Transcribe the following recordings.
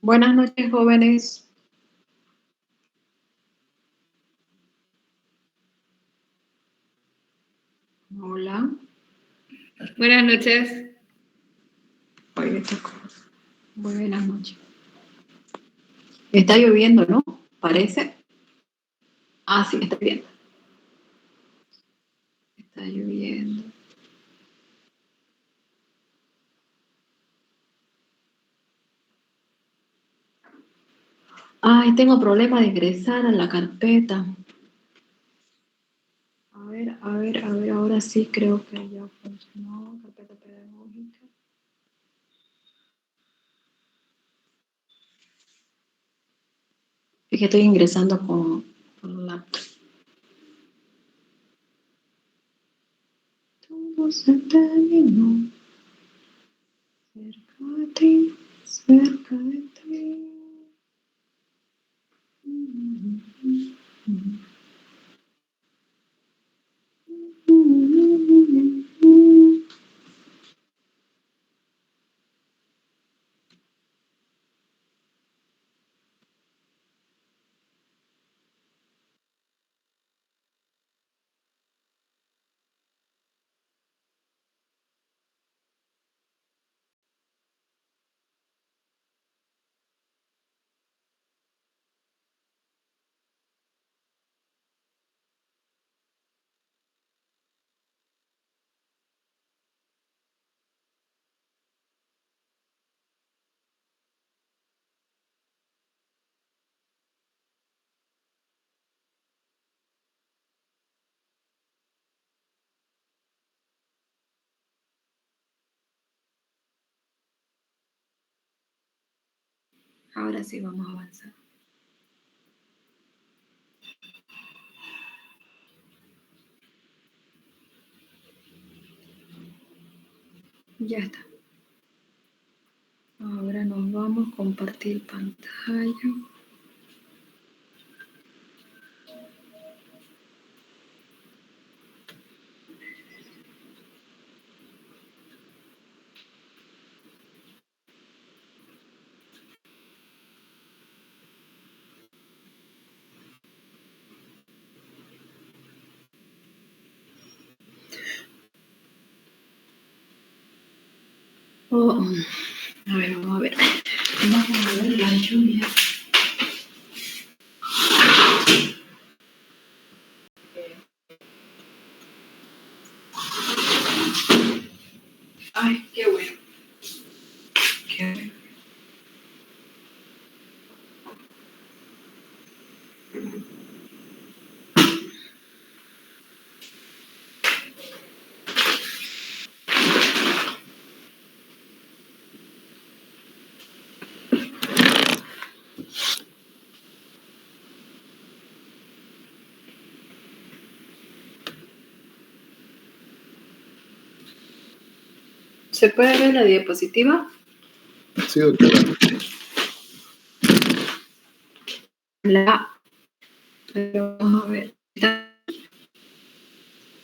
Buenas noches, jóvenes. Hola. Buenas noches. Buenas noches. Está lloviendo, ¿no? Parece. Ah, sí, está lloviendo. Está lloviendo. Ay, tengo problema de ingresar a la carpeta. A ver, ahora sí creo que ya funcionó. Carpeta pedagógica. Es que estoy ingresando con laptop. Todo se terminó. Cerca de ti, cerca de ti. Ahora sí vamos a avanzar. Ya está. Ahora nos vamos a compartir pantalla. Oh, a ver, vamos a ver. Vamos a ver la lluvia. Ay, qué bueno. Qué bueno. ¿Se puede ver la diapositiva? Sí, doctora. Vamos a ver.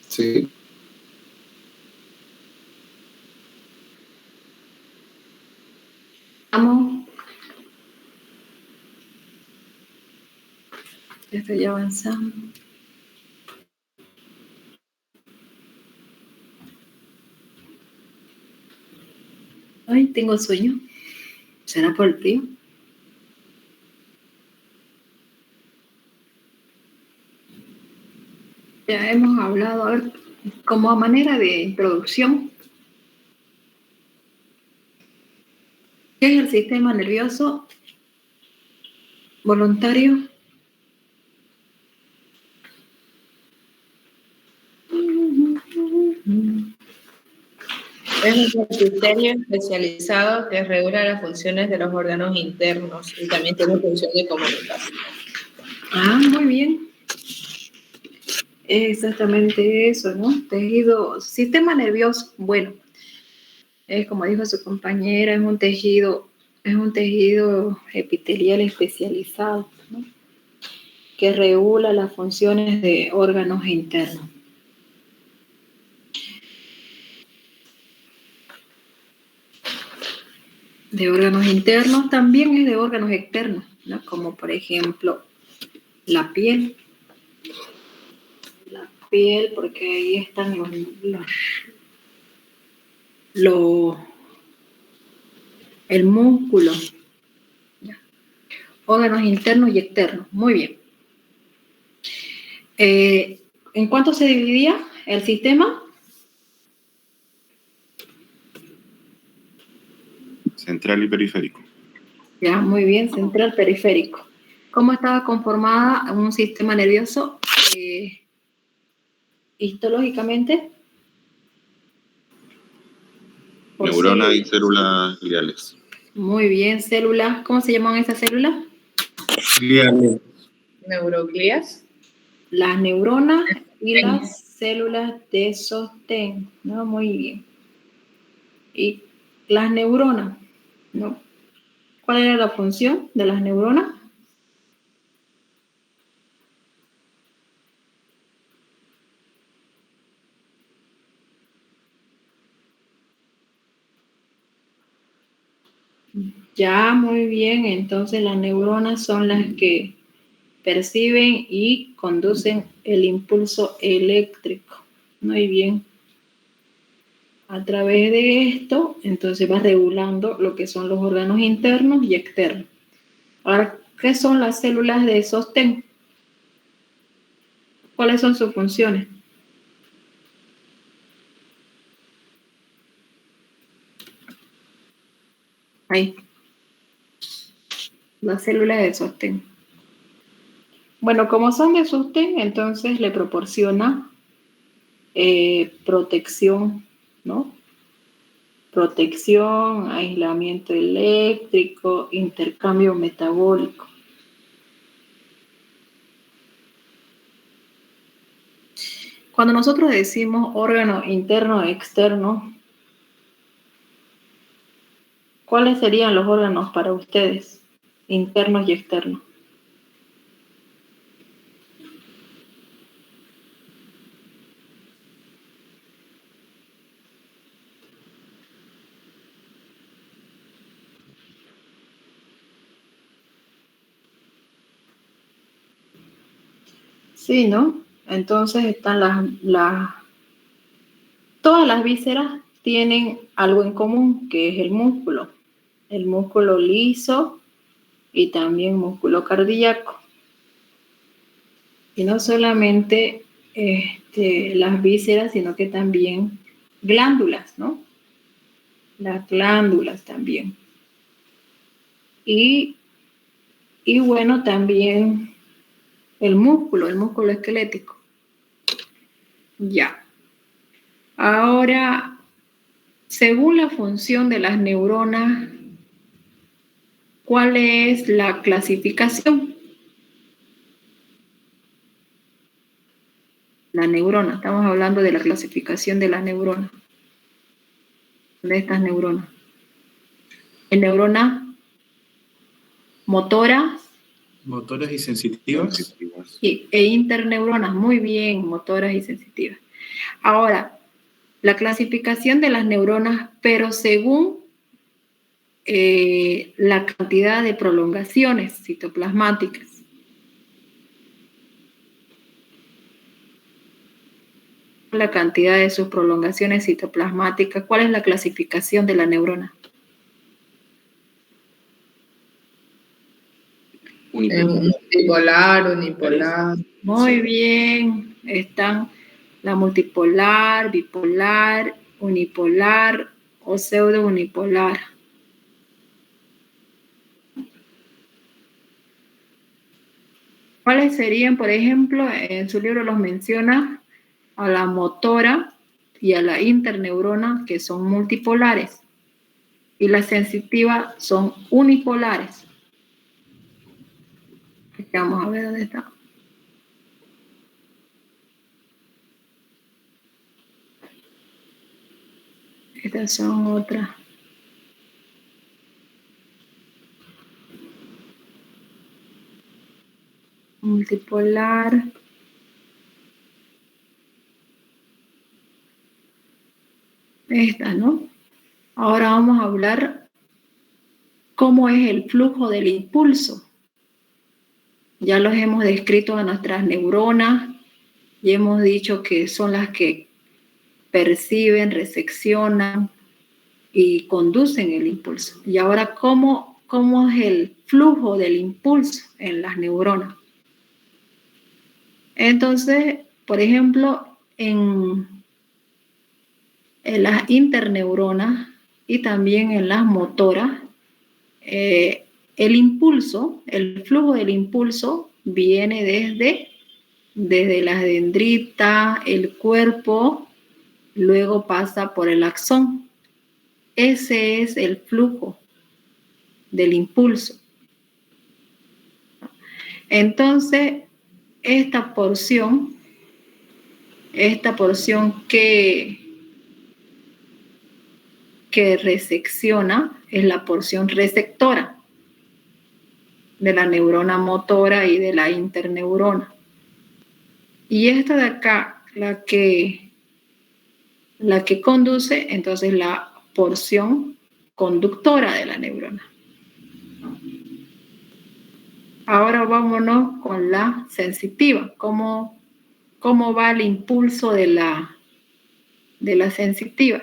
Sí. Vamos. Ya estoy avanzando. Ay, tengo sueño. ¿Será por el frío? Ya hemos hablado, a ver, como a manera de introducción, ¿qué es el sistema nervioso voluntario? Es un sistema especializado que regula las funciones de los órganos internos y también tiene función de comunicación. Ah, muy bien. Exactamente eso, ¿no? Tejido, sistema nervioso, bueno, es como dijo su compañera, es un tejido epitelial especializado, ¿no? Que regula las funciones de órganos internos. De órganos internos, también es de órganos externos, ¿no? Como por ejemplo la piel. La piel, porque ahí están los el músculo. ¿Ya? Órganos internos y externos. Muy bien. ¿En cuánto se dividía el sistema? Central y periférico. Ya, muy bien, central, periférico. ¿Cómo estaba conformada un sistema nervioso histológicamente? Por Neuronas y células. células gliales. Muy bien, células. ¿Cómo se llaman esas células? Gliales. Neuroglías. Las neuronas y las células de sostén, ¿no? Muy bien. Y las neuronas, ¿no? ¿Cuál era la función de las neuronas? Ya, muy bien. Entonces las neuronas son las que perciben y conducen el impulso eléctrico. Muy bien. A través de esto, entonces va regulando lo que son los órganos internos y externos. Ahora, ¿qué son las células de sostén? ¿Cuáles son sus funciones? Ahí, las células de sostén. Bueno, como son de sostén, entonces le proporciona protección, ¿no? Protección, aislamiento eléctrico, intercambio metabólico. Cuando nosotros decimos órgano interno e externo, ¿cuáles serían los órganos para ustedes, internos y externos? Sí, ¿no? Entonces están todas las vísceras tienen algo en común, que es el músculo liso y también músculo cardíaco. Y no solamente las vísceras, sino que también glándulas, ¿no? Las glándulas también. Y bueno, también el músculo esquelético. Ya. Ahora, según la función de las neuronas, ¿cuál es la clasificación? La neurona, estamos hablando de la clasificación de las neuronas, de estas neuronas. En neuronas motoras Motoras y sensitivas. e interneuronas, muy bien, motoras y sensitivas. Ahora, la clasificación de las neuronas, pero según la cantidad de prolongaciones citoplasmáticas. La cantidad de sus prolongaciones citoplasmáticas. ¿Cuál es la clasificación de la neurona? Multipolar, unipolar. Muy bien, están la multipolar, bipolar, unipolar o pseudo-unipolar. ¿Cuáles serían, por ejemplo, en su libro los menciona a la motora y a la interneurona, que son multipolares, y las sensitivas son unipolares? Aquí vamos a ver dónde está. Estas son otras. Multipolar. Estas, ¿no? Ahora vamos a hablar cómo es el flujo del impulso. Ya los hemos descrito a nuestras neuronas y hemos dicho que son las que perciben, recepcionan y conducen el impulso. Y ahora, ¿cómo es el flujo del impulso en las neuronas? Entonces, por ejemplo, en las interneuronas y también en las motoras, el impulso, el flujo del impulso viene desde la dendrita, el cuerpo, luego pasa por el axón. Ese es el flujo del impulso. Entonces, esta porción que recepciona es la porción receptora de la neurona motora y de la interneurona. Y esta de acá, la que conduce, entonces la porción conductora de la neurona. Ahora vámonos con la sensitiva. ¿Cómo va el impulso de la sensitiva?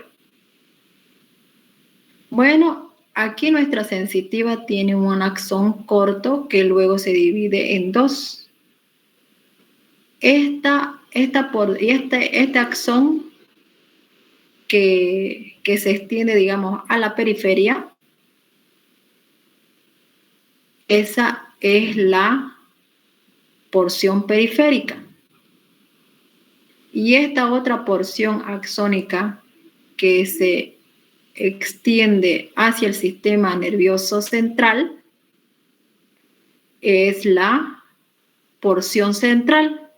Bueno, aquí nuestra sensitiva tiene un axón corto que luego se divide en dos. Este axón que se extiende, digamos, a la periferia, esa es la porción periférica. Y esta otra porción axónica que se extiende hacia el sistema nervioso central es la porción central.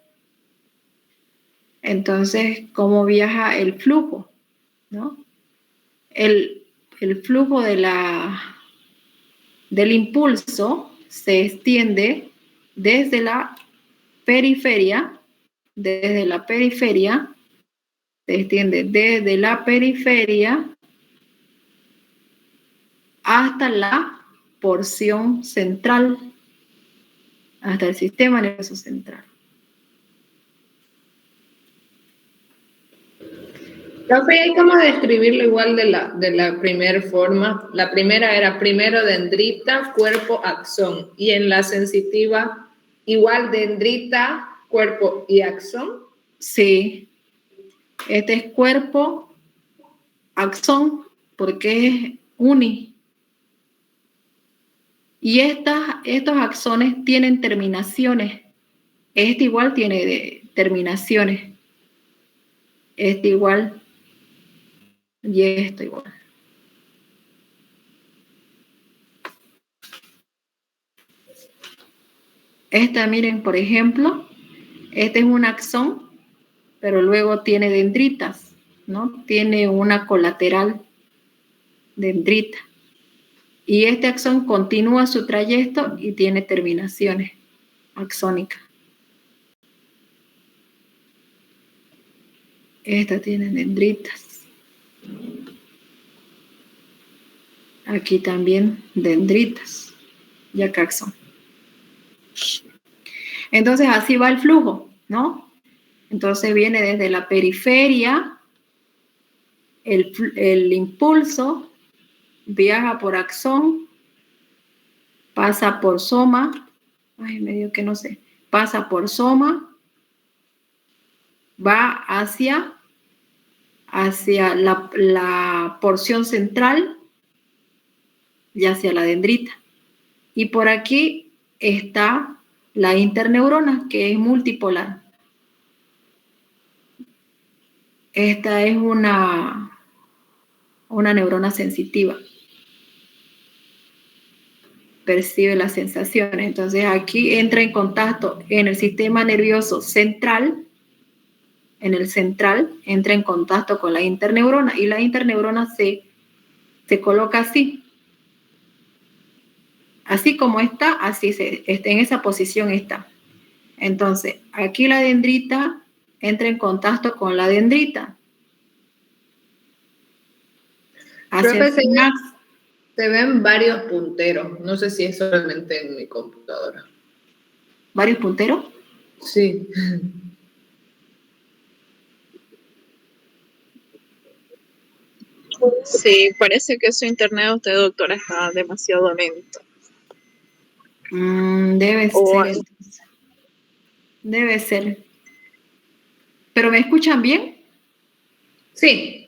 Entonces, ¿cómo viaja el flujo? ¿No? El flujo del impulso se extiende desde la periferia, se extiende desde la periferia hasta la porción central, hasta el sistema nervioso central. Profe, ¿hay cómo describirlo igual de la primera forma? La primera era primero dendrita, cuerpo, axón. Y en la sensitiva, igual dendrita, cuerpo y axón. Sí. Este es cuerpo, axón, porque es uni. Y estos axones tienen terminaciones. Este igual tiene terminaciones. Este igual. Y esto igual. Esta, miren, por ejemplo, este es un axón, pero luego tiene dendritas, ¿no? Tiene una colateral dendrita. Y este axón continúa su trayecto y tiene terminaciones axónicas. Esta tiene dendritas. Aquí también dendritas y acá axón. Entonces así va el flujo, ¿no? Entonces viene desde la periferia, el impulso viaja por axón, pasa por soma, medio que no sé, pasa por soma, va hacia la porción central y hacia la dendrita. Y por aquí está la interneurona, que es multipolar. Esta es una neurona sensitiva. Percibe las sensaciones. Entonces aquí entra en contacto en el sistema nervioso central. En el central entra en contacto con la interneurona y la interneurona se coloca así. Así como está, así en esa posición está. Entonces, aquí la dendrita entra en contacto con la dendrita. Hacia el Se ven varios punteros. No sé si es solamente en mi computadora. ¿Varios punteros? Sí. Sí, parece que su internet de usted, doctora, está demasiado lento. Debe O ser, entonces. Debe ser. ¿Pero me escuchan bien? Sí.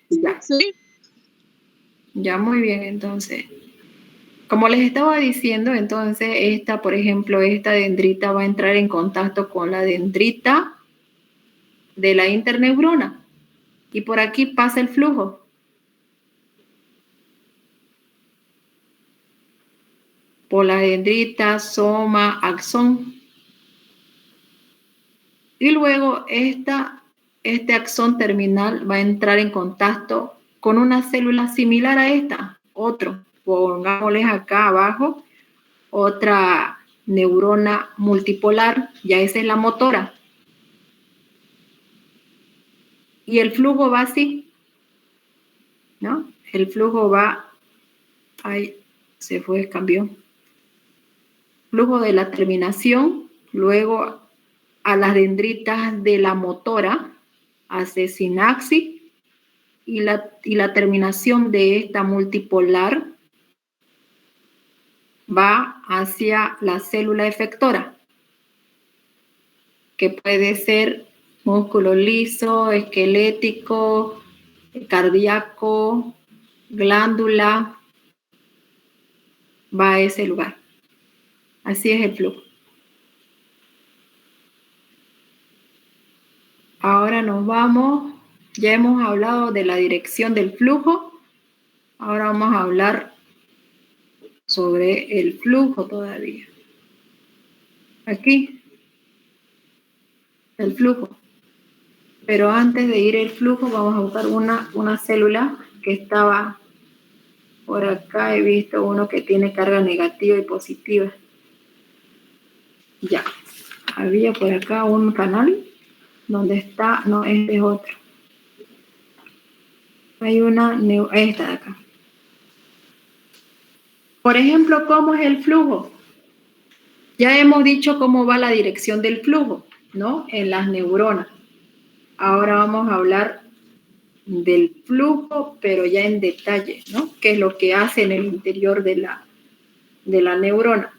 Ya. sí, Ya, muy bien, entonces. Como les estaba diciendo, entonces esta, por ejemplo, esta dendrita va a entrar en contacto con la dendrita de la interneurona. Y por aquí pasa el flujo. Por la dendrita, soma, axón. Y luego este axón terminal va a entrar en contacto con una célula similar a esta, otro. Pongámosles acá abajo otra neurona multipolar, ya esa es la motora. Y el flujo va así, ¿no? El flujo va, ahí se fue, cambió. Flujo de la terminación, luego a las dendritas de la motora, hace sinapsis, y la terminación de esta multipolar va hacia la célula efectora, que puede ser músculo liso, esquelético, cardíaco, glándula, va a ese lugar. Así es el flujo. Ahora nos vamos, ya hemos hablado de la dirección del flujo, ahora vamos a hablar sobre el flujo todavía. Aquí, el flujo. Pero antes de ir al flujo, vamos a buscar una célula que estaba por acá. He visto uno que tiene carga negativa y positiva. Ya. Había por acá un canal donde está, no, este es otro. Hay esta de acá. Por ejemplo, ¿cómo es el flujo? Ya hemos dicho cómo va la dirección del flujo, ¿no? En las neuronas. Ahora vamos a hablar del flujo, pero ya en detalle, ¿no? ¿Qué es lo que hace en el interior de la neurona?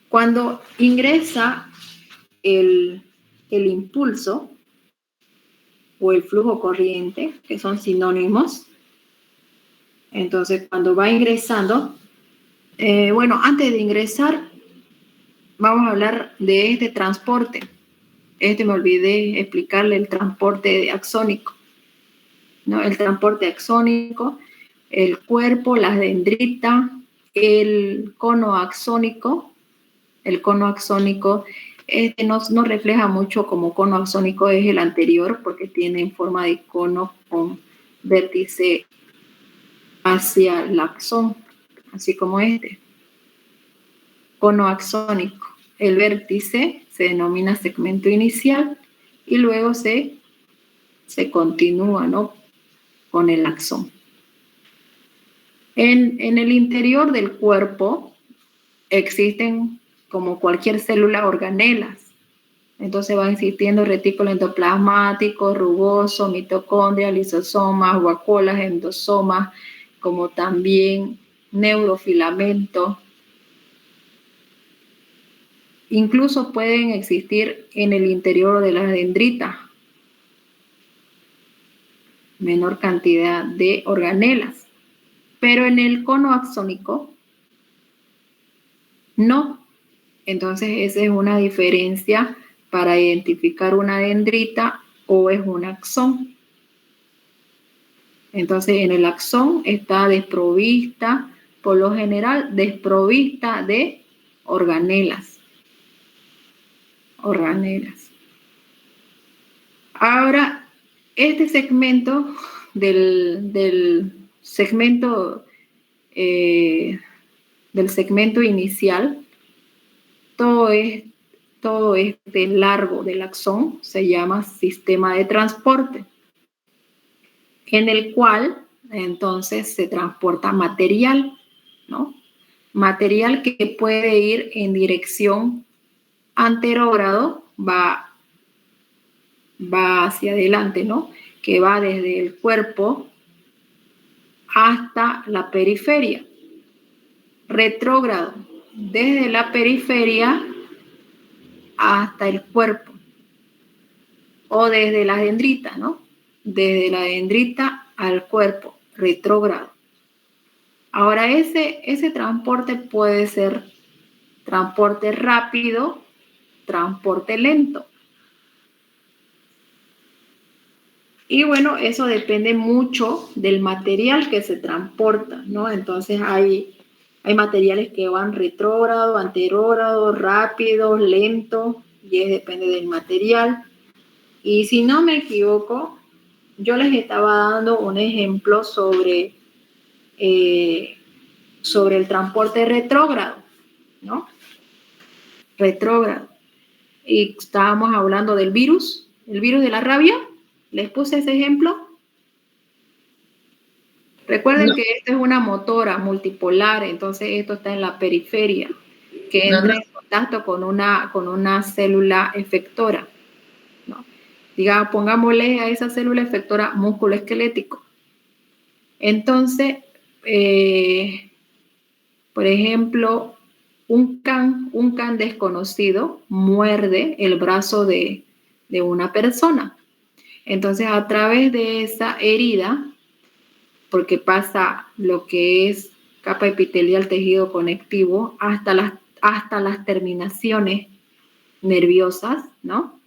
Cuando ingresa el impulso o el flujo corriente, que son sinónimos, entonces cuando va ingresando, bueno, antes de ingresar, vamos a hablar de este transporte. Me olvidé explicarle el transporte axónico, ¿no? El transporte axónico, el cuerpo, las dendritas, el cono axónico. El cono axónico no refleja mucho como cono axónico, es el anterior porque tiene forma de cono con vértice hacia el axón, así como este. Cono axónico. El vértice se denomina segmento inicial y luego se continúa, ¿no? Con el axón. En el interior del cuerpo existen, como cualquier célula, organelas. Entonces van existiendo retículo endoplasmático, rugoso, mitocondria, lisosomas, vacuolas, endosomas, como también neurofilamentos. Incluso pueden existir en el interior de las dendritas menor cantidad de organelas. Pero en el cono axónico no. Entonces esa es una diferencia para identificar una dendrita o es un axón. Entonces en el axón está desprovista, por lo general desprovista de organelas. Ahora, este segmento del segmento inicial, todo este largo del axón se llama sistema de transporte, en el cual entonces se transporta material, ¿no? Material que puede ir en dirección anterógrado, va hacia adelante, ¿no? Que va desde el cuerpo hasta la periferia. Retrógrado, desde la periferia hasta el cuerpo. O desde la dendrita, ¿no? Desde la dendrita al cuerpo, retrógrado. Ahora, ese transporte puede ser transporte rápido, transporte lento. Y bueno, eso depende mucho del material que se transporta, ¿no? Entonces hay materiales que van retrógrado, anterógrado, rápido, lento, y depende del material. Y si no me equivoco, yo les estaba dando un ejemplo sobre el transporte retrógrado, ¿no? Retrógrado. Y estábamos hablando del virus, el virus de la rabia. ¿Les puse ese ejemplo? Recuerden que esta es una motora multipolar, entonces esto está en la periferia, que entra en contacto con una célula efectora, ¿no? Digamos, pongámosle a esa célula efectora músculo esquelético. Entonces, por ejemplo, un can desconocido muerde el brazo de una persona. Entonces, a través de esa herida, porque pasa lo que es capa epitelial, tejido conectivo, hasta las terminaciones nerviosas, ¿no?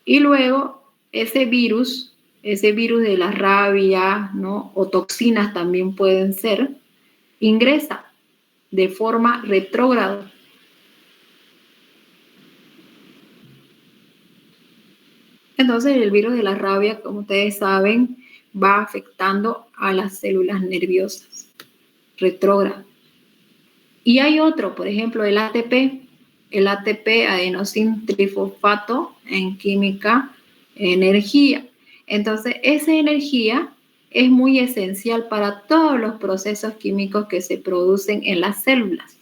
Y luego ese virus de la rabia, ¿no? O toxinas también pueden ser, ingresa de forma retrógrada. Entonces el virus de la rabia, como ustedes saben, va afectando a las células nerviosas, retrógrado. Y hay otro, por ejemplo, el ATP, adenosín trifosfato, en química, energía. Entonces, esa energía es muy esencial para todos los procesos químicos que se producen en las células,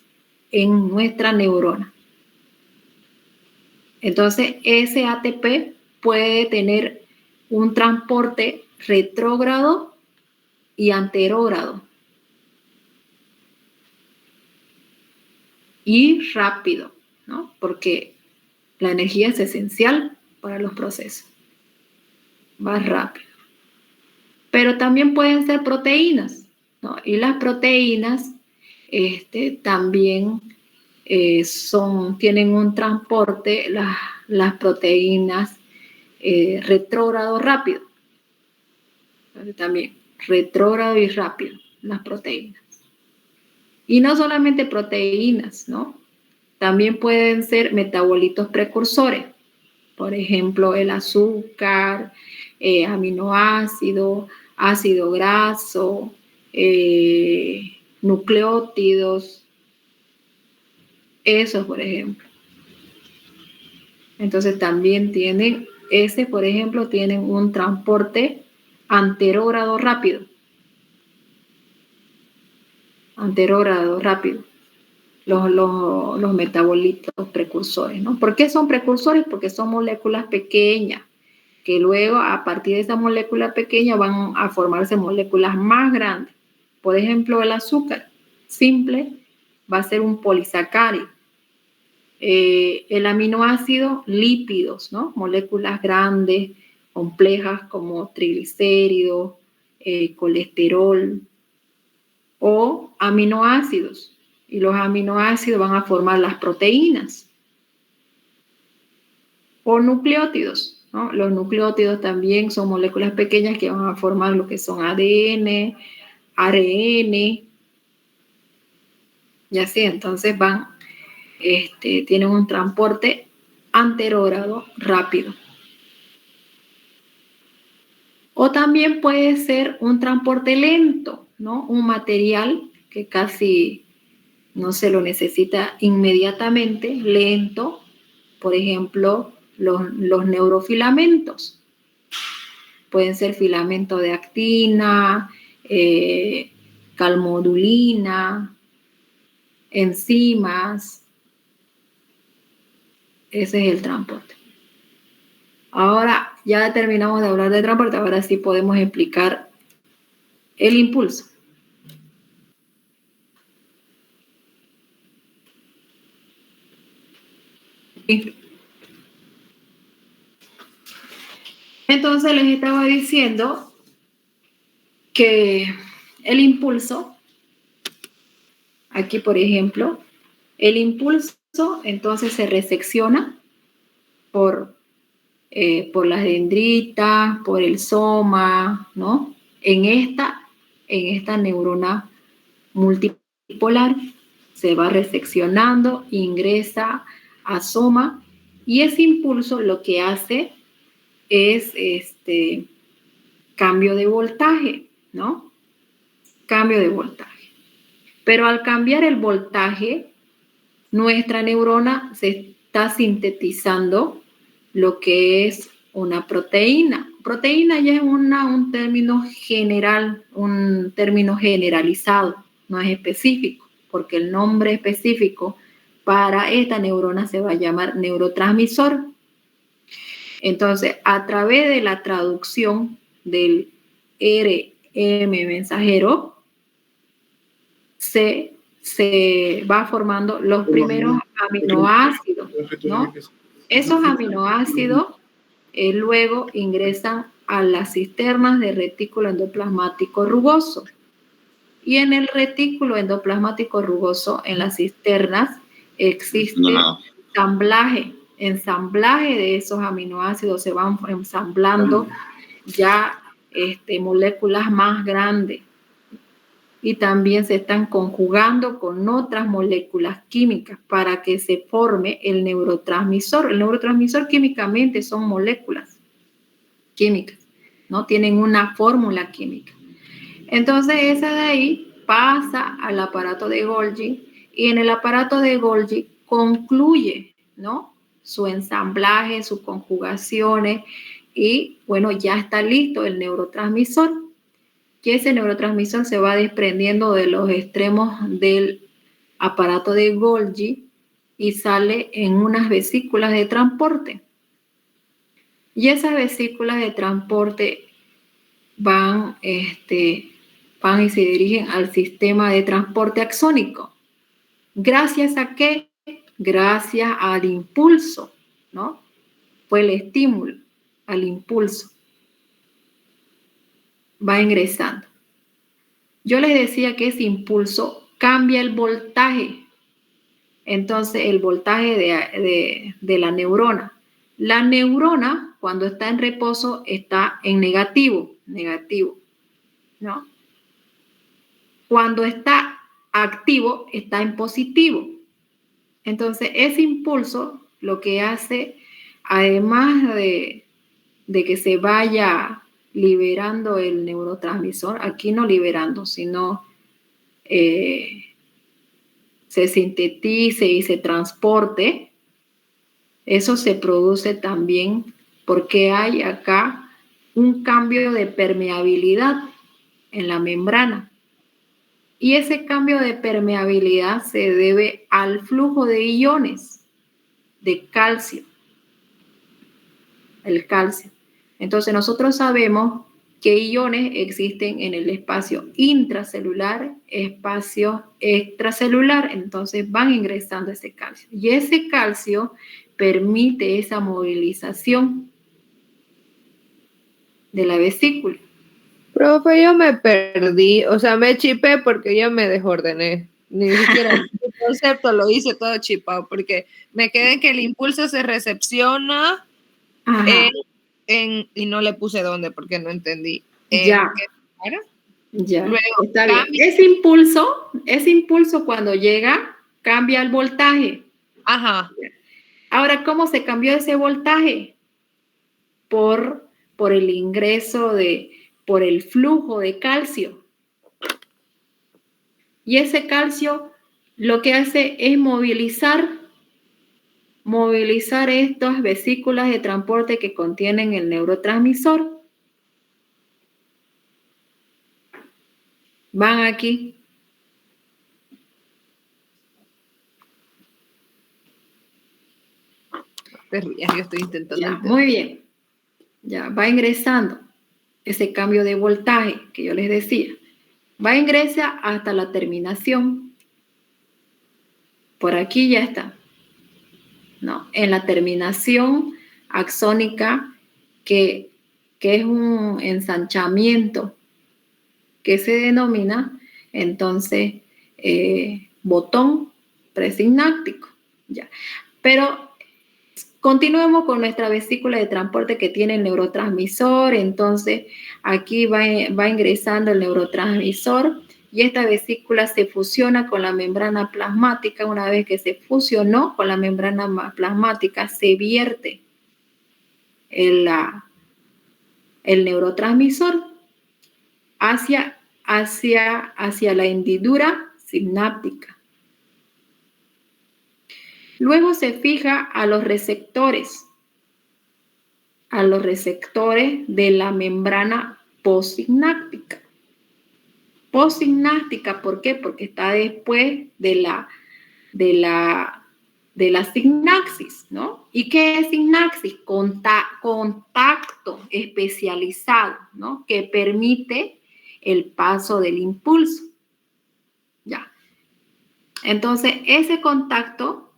en nuestra neurona. Entonces, ese ATP puede tener un transporte retrógrado y anterógrado. Y rápido, ¿no? Porque la energía es esencial para los procesos. Va rápido. Pero también pueden ser proteínas, ¿no? Y las proteínas también tienen un transporte, las proteínas retrógrado rápido. Entonces, también retrógrado y rápido, las proteínas. Y no solamente proteínas, ¿no? También pueden ser metabolitos precursores. Por ejemplo, el azúcar, aminoácido, ácido graso, nucleótidos. Esos, por ejemplo. Entonces también por ejemplo, tienen un transporte anterógrado rápido. Anterógrado rápido. Los metabolitos precursores, ¿no? ¿Por qué son precursores? Porque son moléculas pequeñas, que luego a partir de esa molécula pequeña van a formarse moléculas más grandes. Por ejemplo, el azúcar simple va a ser un polisacárido. El aminoácido, lípidos, ¿no? Moléculas grandes, complejas como triglicéridos, colesterol o aminoácidos. Y los aminoácidos van a formar las proteínas. O nucleótidos, ¿no? Los nucleótidos también son moléculas pequeñas que van a formar lo que son ADN, ARN, y así. Entonces tienen un transporte anterógrado rápido. O también puede ser un transporte lento, ¿no? Un material que casi no se lo necesita inmediatamente, lento. Por ejemplo, los neurofilamentos. Pueden ser filamentos de actina, calmodulina, enzimas. Ese es el transporte. Ahora ya terminamos de hablar de transporte, ahora sí podemos explicar el impulso. Entonces les estaba diciendo que el impulso, aquí por ejemplo, el impulso entonces se resecciona por las dendritas, por el soma, ¿no? En esta neurona multipolar se va reseccionando, ingresa a soma y ese impulso lo que hace es cambio de voltaje, ¿no? Cambio de voltaje. Pero al cambiar el voltaje, nuestra neurona se está sintetizando lo que es una proteína. Proteína ya es un término general, un término generalizado, no es específico, porque el nombre específico para esta neurona se va a llamar neurotransmisor. Entonces, a través de la traducción del RM mensajero, se va formando los primeros aminoácidos, ¿no? Esos aminoácidos luego ingresan a las cisternas del retículo endoplasmático rugoso. Y en el retículo endoplasmático rugoso, en las cisternas, existe ensamblaje de esos aminoácidos, se van ensamblando ya moléculas más grandes. Y también se están conjugando con otras moléculas químicas para que se forme el neurotransmisor. El neurotransmisor químicamente son moléculas químicas, ¿no? Tienen una fórmula química. Entonces esa de ahí pasa al aparato de Golgi y en el aparato de Golgi concluye, ¿no? Su ensamblaje, sus conjugaciones y, bueno, ya está listo el neurotransmisor. Que ese neurotransmisor se va desprendiendo de los extremos del aparato de Golgi y sale en unas vesículas de transporte. Y esas vesículas de transporte van y se dirigen al sistema de transporte axónico. ¿Gracias a qué? Gracias al impulso, ¿no? Fue el estímulo al impulso. Va ingresando. Yo les decía que ese impulso cambia el voltaje. Entonces, el voltaje de la neurona. La neurona, cuando está en reposo, está en negativo, ¿no? Cuando está activo, está en positivo. Entonces, ese impulso lo que hace, además de que se vaya liberando el neurotransmisor, aquí no liberando, sino se sintetice y se transporte, eso se produce también porque hay acá un cambio de permeabilidad en la membrana. Y ese cambio de permeabilidad se debe al flujo de iones de calcio. El calcio. Entonces nosotros sabemos que iones existen en el espacio intracelular, espacio extracelular, entonces van ingresando ese calcio. Y ese calcio permite esa movilización de la vesícula. Profe, yo me perdí, o sea, me chipé porque yo me desordené. Ni siquiera el concepto lo hice todo chipado, porque me quedé en que el impulso se recepciona y no le puse dónde porque no entendí. Ya. Ya. Luego, está bien. Ese impulso cuando llega cambia el voltaje. Ajá. Ahora, ¿cómo se cambió ese voltaje? Por el ingreso por el flujo de calcio. Y ese calcio lo que hace es movilizar estas vesículas de transporte que contienen el neurotransmisor. Van aquí. Te rías, yo estoy intentando Ya, entender. muy bien. Ya va ingresando ese cambio de voltaje que yo les decía. Va a ingresar hasta la terminación. Por aquí ya está. ¿No? En la terminación axónica, que es un ensanchamiento que se denomina, entonces, botón presináptico. Ya. Pero continuemos con nuestra vesícula de transporte que tiene el neurotransmisor. Entonces, aquí va ingresando el neurotransmisor y esta vesícula se fusiona con la membrana plasmática. Una vez que se fusionó con la membrana plasmática, se vierte el neurotransmisor hacia la hendidura sináptica. Luego se fija a los receptores de la membrana postsináptica. Postsináptica, ¿por qué? Porque está después de la sinapsis, ¿no? ¿Y qué es sinapsis? Contacto especializado, ¿no? Que permite el paso del impulso. Ya. Entonces, ese contacto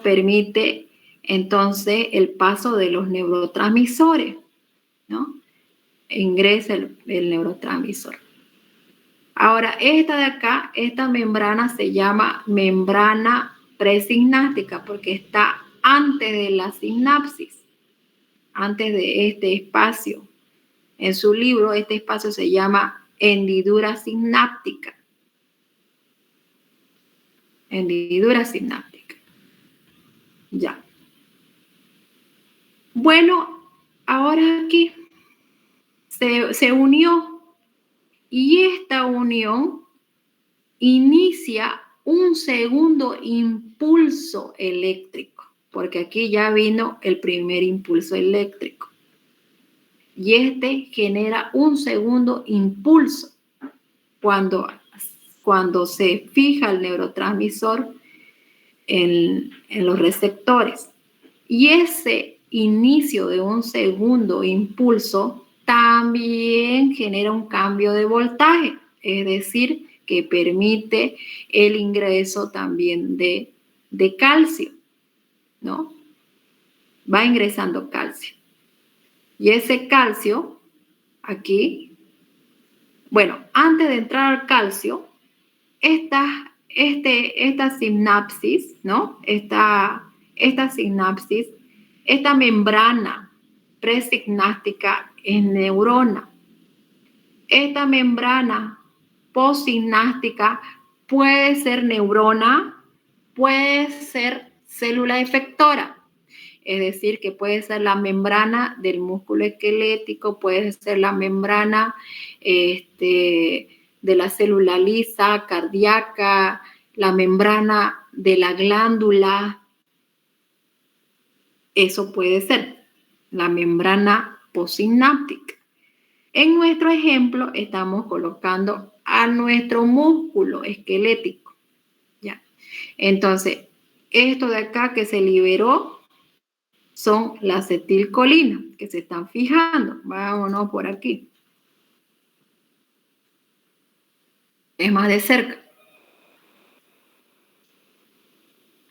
permite entonces el paso de los neurotransmisores, ¿no? Ingresa el neurotransmisor. Ahora, esta de acá, esta membrana se llama membrana presináptica porque está antes de la sinapsis, antes de este espacio. En su libro, este espacio se llama hendidura sináptica. Hendidura sináptica. Ya. Bueno, ahora aquí se unió y esta unión inicia un segundo impulso eléctrico, porque aquí ya vino el primer impulso eléctrico. Y este genera un segundo impulso cuando se fija el neurotransmisor en los receptores. Y ese inicio de un segundo impulso también genera un cambio de voltaje, es decir, que permite el ingreso también de calcio, ¿no? Va ingresando calcio. Y ese calcio, aquí, bueno, antes de entrar al calcio, esta sinapsis, ¿no? Esta sinapsis, esta membrana presináptica es neurona. Esta membrana postsináptica puede ser neurona, puede ser célula efectora. Es decir, que puede ser la membrana del músculo esquelético, puede ser la membrana de la célula lisa, cardíaca, la membrana de la glándula. Eso puede ser la membrana postsináptica. En nuestro ejemplo estamos colocando a nuestro músculo esquelético. ¿Ya? Entonces, esto de acá que se liberó son la acetilcolina, que se están fijando. Vámonos por aquí. Es más de cerca.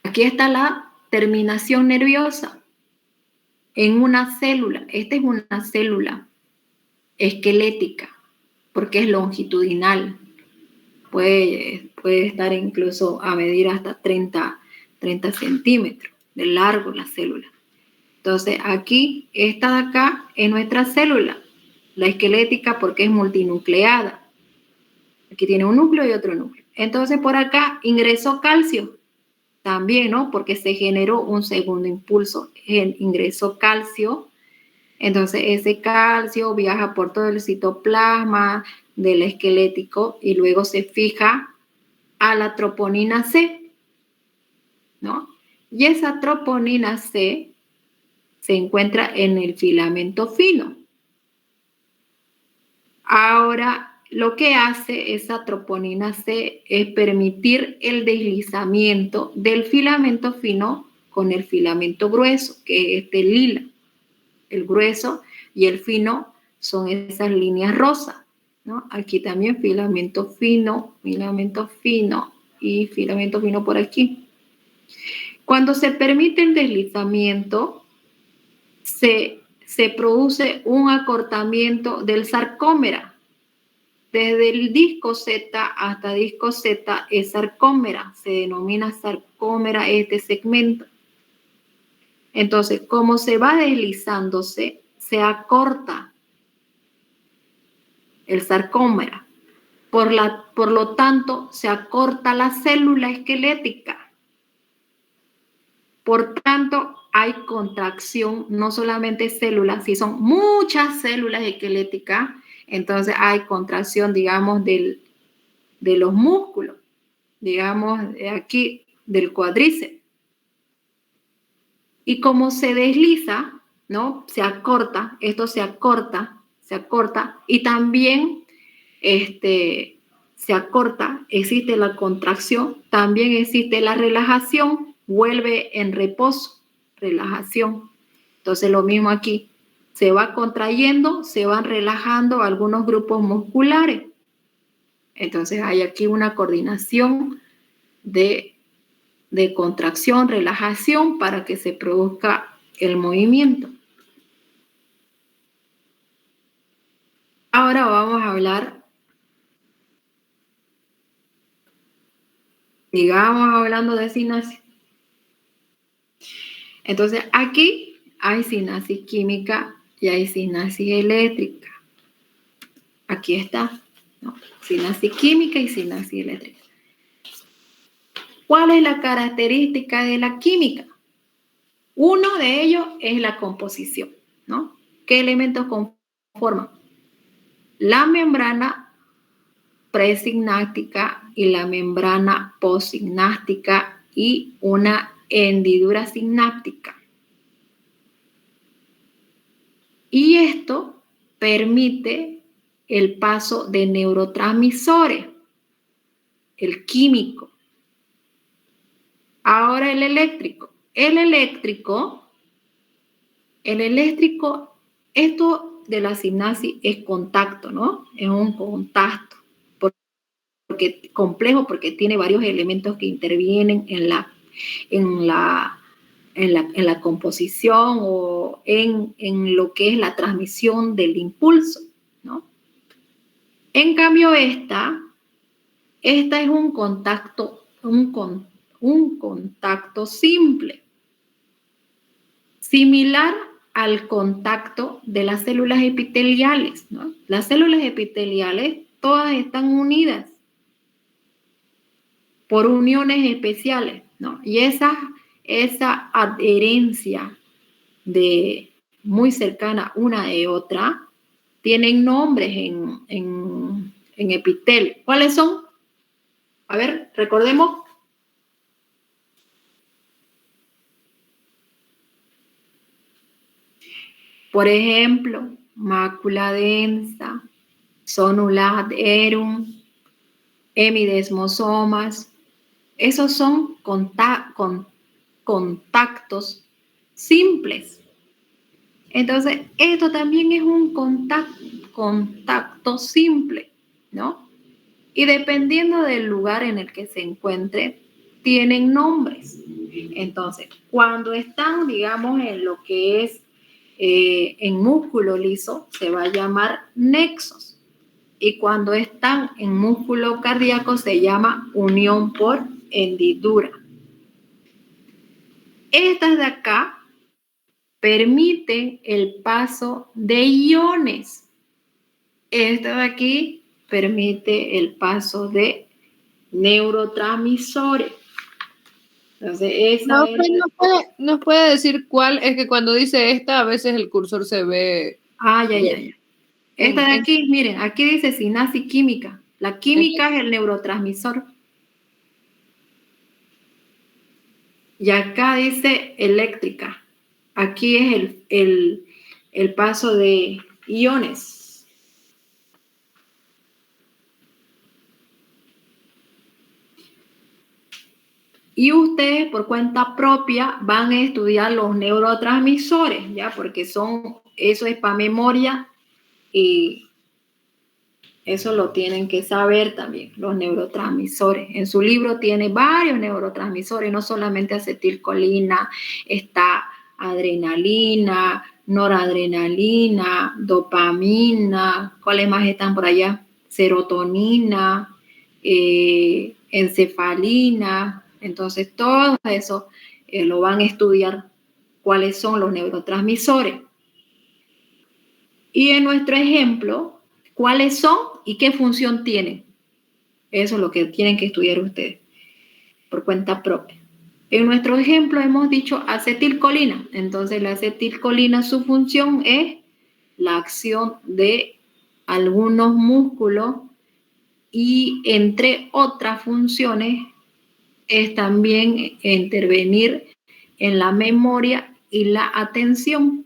Aquí está la terminación nerviosa en una célula. Esta es una célula esquelética porque es longitudinal. Puede estar incluso a medir hasta 30 centímetros de largo la célula. Entonces, aquí, esta de acá es nuestra célula, la esquelética porque es multinucleada. Aquí tiene un núcleo y otro núcleo. Entonces, por acá ingresó calcio también, ¿no? Porque se generó un segundo impulso. Ingresó calcio. Entonces, ese calcio viaja por todo el citoplasma del esquelético y luego se fija a la troponina C, ¿no? Y esa troponina C se encuentra en el filamento fino. Ahora, lo que hace esa troponina C es permitir el deslizamiento del filamento fino con el filamento grueso, que es este lila. El grueso y el fino son esas líneas rosas, ¿no? Aquí también filamento fino y filamento fino por aquí. Cuando se permite el deslizamiento, se produce un acortamiento del sarcómera. Desde el disco Z hasta disco Z es sarcómera, se denomina sarcómera este segmento. Entonces, como se va deslizándose, se acorta el sarcómera. Por lo tanto, se acorta la célula esquelética. Por tanto, hay contracción, no solamente células, si son muchas células esqueléticas, entonces hay contracción, digamos, de los músculos, digamos, aquí del cuádriceps. Y como se desliza, ¿no? Se acorta, esto se acorta, y también se acorta, existe la contracción, también existe la relajación, vuelve en reposo, relajación. Entonces lo mismo aquí, se va contrayendo, se van relajando algunos grupos musculares. Entonces hay aquí una coordinación de contracción, relajación para que se produzca el movimiento. Ahora vamos a hablar, digamos, hablando de sinapsis. Entonces aquí hay sinapsis química y hay sinapsis eléctrica. Aquí está, ¿no? Sinapsis química y sinapsis eléctrica. ¿Cuál es la característica de la química? Uno de ellos es la composición, ¿no? ¿Qué elementos conforman? La membrana presináptica y la membrana postsináptica y una hendidura sináptica. Y esto permite el paso de neurotransmisores, el químico. Ahora el eléctrico. El eléctrico, esto de la sinapsis es contacto, ¿no? Es un contacto. Porque complejo, porque tiene varios elementos que intervienen en la composición o en lo que es la transmisión del impulso, ¿no? En cambio, esta es un contacto simple, similar al contacto de las células epiteliales, ¿no? Las células epiteliales todas están unidas por uniones especiales, ¿no? Y esa adherencia muy cercana una de otra tienen nombres en epitelio. ¿Cuáles son? A ver, recordemos. Por ejemplo, mácula densa, zonula adherum, hemidesmosomas. Esos son contactos simples. Entonces, esto también es un contacto simple, ¿no? Y dependiendo del lugar en el que se encuentre, tienen nombres. Entonces, cuando están, digamos, en lo que es en músculo liso, se va a llamar nexos. Y cuando están en músculo cardíaco, se llama unión por hendidura. Estas de acá permiten el paso de iones. Esta de aquí permite el paso de neurotransmisores. Entonces, ¿Nos puede decir cuál? Es que cuando dice esta, a veces el cursor se ve... Ya. Esta de aquí, miren, aquí dice sinapsis química. La química es el neurotransmisor. Y acá dice eléctrica. Aquí es el paso de iones. Y ustedes por cuenta propia van a estudiar los neurotransmisores, ¿ya? Porque eso es para memoria y eso lo tienen que saber también, los neurotransmisores. En su libro tiene varios neurotransmisores, no solamente acetilcolina, está adrenalina, noradrenalina, dopamina, ¿cuáles más están por allá? Serotonina, encefalina. Entonces, todo eso lo van a estudiar, cuáles son los neurotransmisores. Y en nuestro ejemplo, ¿cuáles son y qué función tienen? Eso es lo que tienen que estudiar ustedes por cuenta propia. En nuestro ejemplo hemos dicho acetilcolina. Entonces, la acetilcolina, su función es la acción de algunos músculos y entre otras funciones es también intervenir en la memoria y la atención.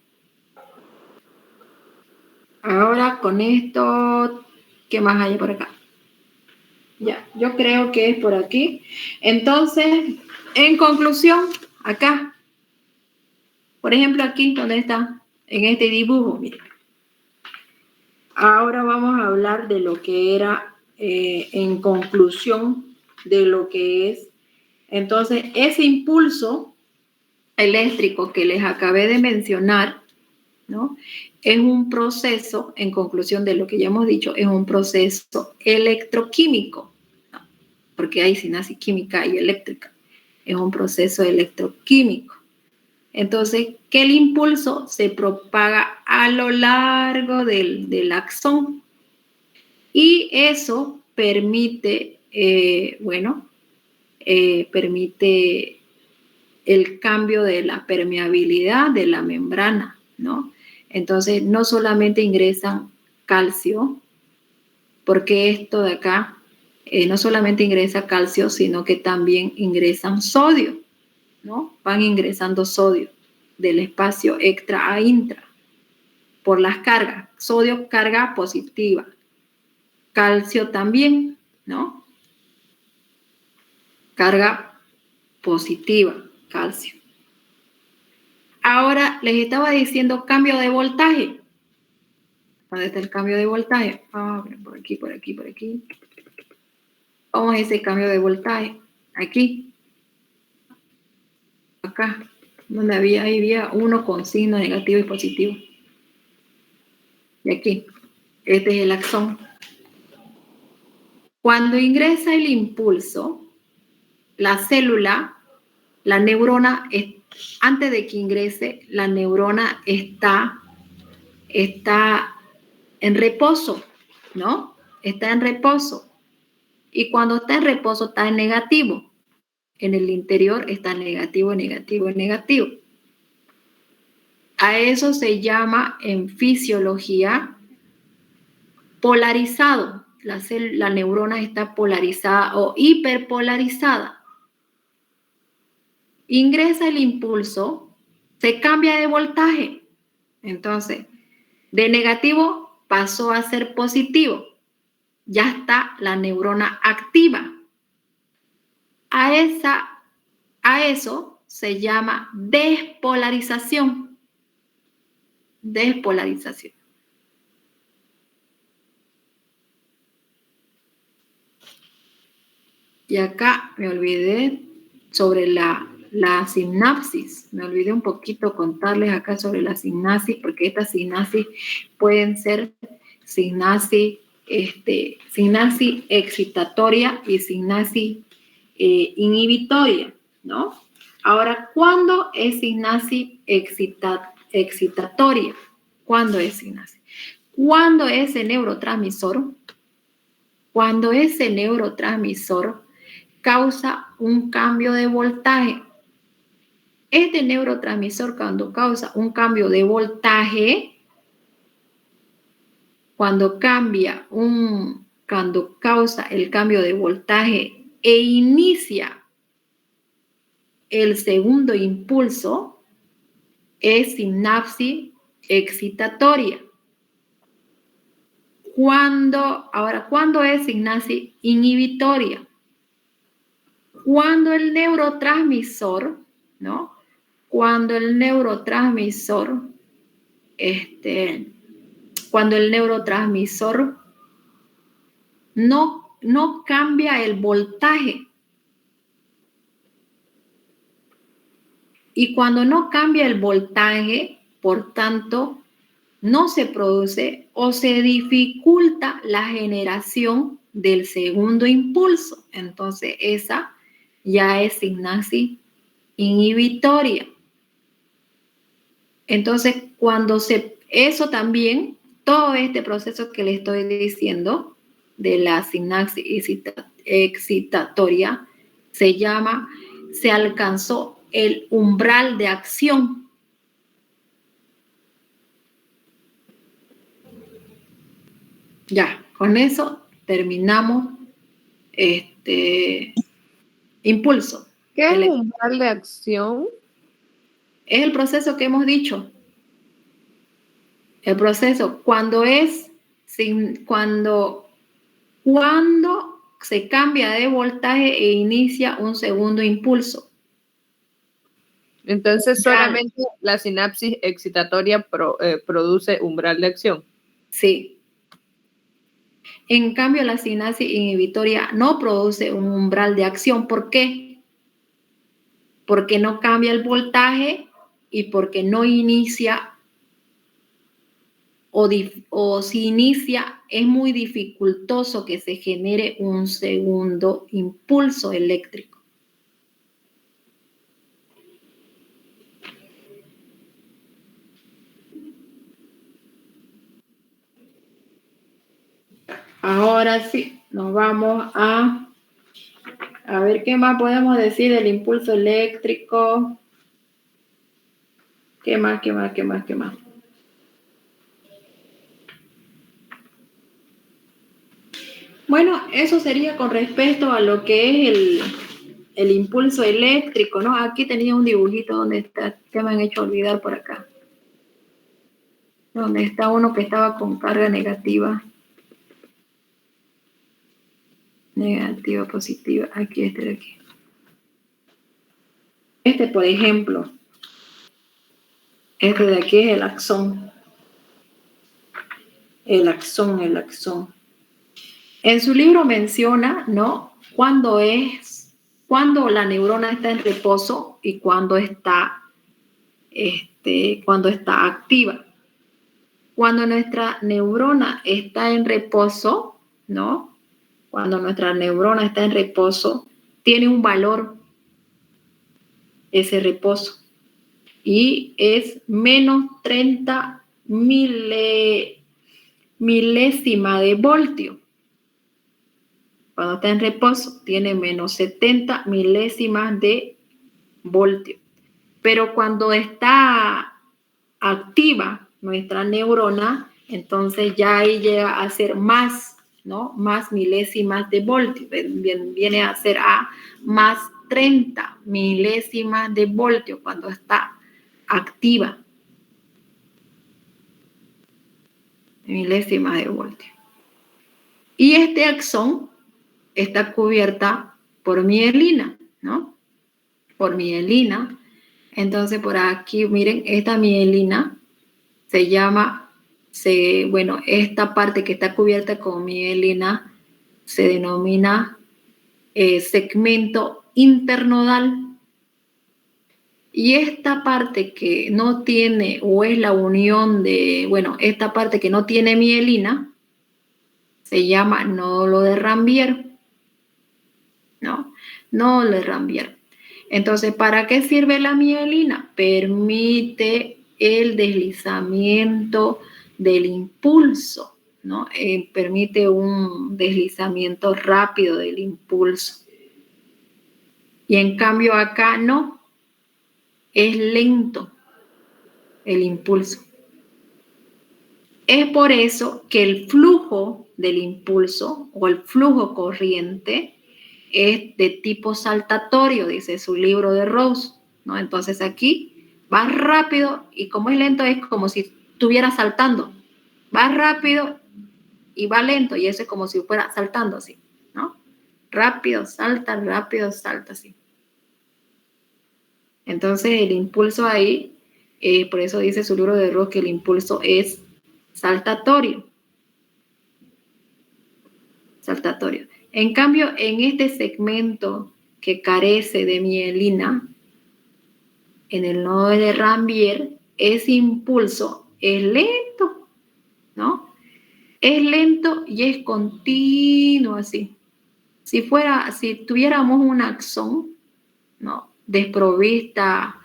Ahora con esto, ¿qué más hay por acá? Ya, yo creo que es por aquí. Entonces, en conclusión, acá, por ejemplo, aquí donde está, en este dibujo, miren. Ahora vamos a hablar de lo que era, en conclusión, de lo que es. Entonces, ese impulso eléctrico que les acabé de mencionar, ¿no? Es un proceso, en conclusión de lo que ya hemos dicho, es un proceso electroquímico, ¿no? Porque hay sinapsis química y eléctrica. Es un proceso electroquímico. Entonces, que el impulso se propaga a lo largo del axón y eso permite, permite el cambio de la permeabilidad de la membrana, ¿no? Entonces, no solamente ingresan calcio, porque esto de acá no solamente ingresa calcio, sino que también ingresan sodio, ¿no? Van ingresando sodio del espacio extra a intra por las cargas. Sodio, carga positiva. Calcio también, ¿no? Carga positiva, calcio. Ahora les estaba diciendo cambio de voltaje. ¿Dónde está el cambio de voltaje? Por aquí, por aquí, por aquí. Vamos a ese cambio de voltaje. Aquí. Acá. Donde había uno con signo negativo y positivo. Y aquí. Este es el axón. Cuando ingresa el impulso, la célula, la neurona, antes de que ingrese, la neurona está en reposo, ¿no? Está en reposo. Y cuando está en reposo está en negativo. En el interior está negativo, negativo, negativo. A eso se llama en fisiología polarizado. La neurona está polarizada o hiperpolarizada. Ingresa el impulso, se cambia de voltaje. Entonces, de negativo pasó a ser positivo. Ya está la neurona activa. A eso se llama despolarización. Despolarización. Y acá me olvidé sobre la sinapsis. Me olvidé un poquito contarles acá sobre la sinapsis, porque estas sinapsis pueden ser sinapsis excitatoria y sinapsis inhibitoria, ¿no? Ahora, ¿cuándo es sinapsis excitatoria? ¿Cuándo es sinapsis? Cuando ese neurotransmisor causa un cambio de voltaje. Este neurotransmisor, cuando causa un cambio de voltaje, cuando causa el cambio de voltaje e inicia el segundo impulso, es sinapsis excitatoria. ¿Cuándo es sinapsis inhibitoria? Cuando el neurotransmisor, ¿no? Cuando el neurotransmisor, no cambia el voltaje. Y cuando no cambia el voltaje, por tanto, no se produce o se dificulta la generación del segundo impulso. Entonces, esa ya es sinapsis inhibitoria. Entonces, eso también, todo este proceso que le estoy diciendo de la sinapsis excitatoria, se alcanzó el umbral de acción. Ya, con eso terminamos impulso. ¿Qué es umbral de acción? Es el proceso que hemos dicho. El proceso, cuando se cambia de voltaje e inicia un segundo impulso. Entonces, solamente la sinapsis excitatoria produce umbral de acción. Sí. En cambio, la sinapsis inhibitoria no produce un umbral de acción. ¿Por qué? Porque no cambia el voltaje y porque no inicia o si inicia, es muy dificultoso que se genere un segundo impulso eléctrico. Ahora sí, nos vamos a ver qué más podemos decir del impulso eléctrico. ¿Qué más? Bueno, eso sería con respecto a lo que es el impulso eléctrico, ¿no? Aquí tenía un dibujito donde está, que me han hecho olvidar por acá. Donde está uno que estaba con carga negativa. Negativa, positiva. Aquí, de aquí. Por ejemplo. De aquí es el axón. El axón. En su libro menciona, ¿no? Cuando la neurona está en reposo y cuando está activa. Cuando nuestra neurona está en reposo, ¿no? Cuando nuestra neurona está en reposo, tiene un valor ese reposo y es menos 30 milésima de voltio. Cuando está en reposo, tiene menos 70 milésimas de voltio. Pero cuando está activa nuestra neurona, entonces ya ahí llega a ser más, ¿no? Más milésimas de voltio. Viene a ser a más 30 milésimas de voltio cuando está activa. Milésimas de voltio. Y este axón está cubierta por mielina, ¿no? Por mielina. Entonces, por aquí, miren, esta mielina se llama, esta parte que está cubierta con mielina se denomina segmento internodal. Y esta parte que no tiene, o es la unión esta parte que no tiene mielina, se llama nódulo de Ranvier. ¿No? Nódulo de Ranvier. Entonces, ¿para qué sirve la mielina? Permite el deslizamiento del impulso, ¿no? Permite un deslizamiento rápido del impulso. Y en cambio acá no, es lento el impulso. Es por eso que el flujo del impulso o el flujo corriente es de tipo saltatorio, dice su libro de Rose, ¿no? Entonces aquí va rápido y como es lento es como si estuviera saltando. Va rápido y va lento y eso es como si fuera saltando así, ¿no? rápido, salta, así. Entonces el impulso ahí, por eso dice su libro de Ross que el impulso es saltatorio. Saltatorio. En cambio, en este segmento que carece de mielina, en el nodo de Ranvier, ese impulso es lento, ¿no? Es lento y es continuo así. Si tuviéramos un axón, ¿no?, desprovista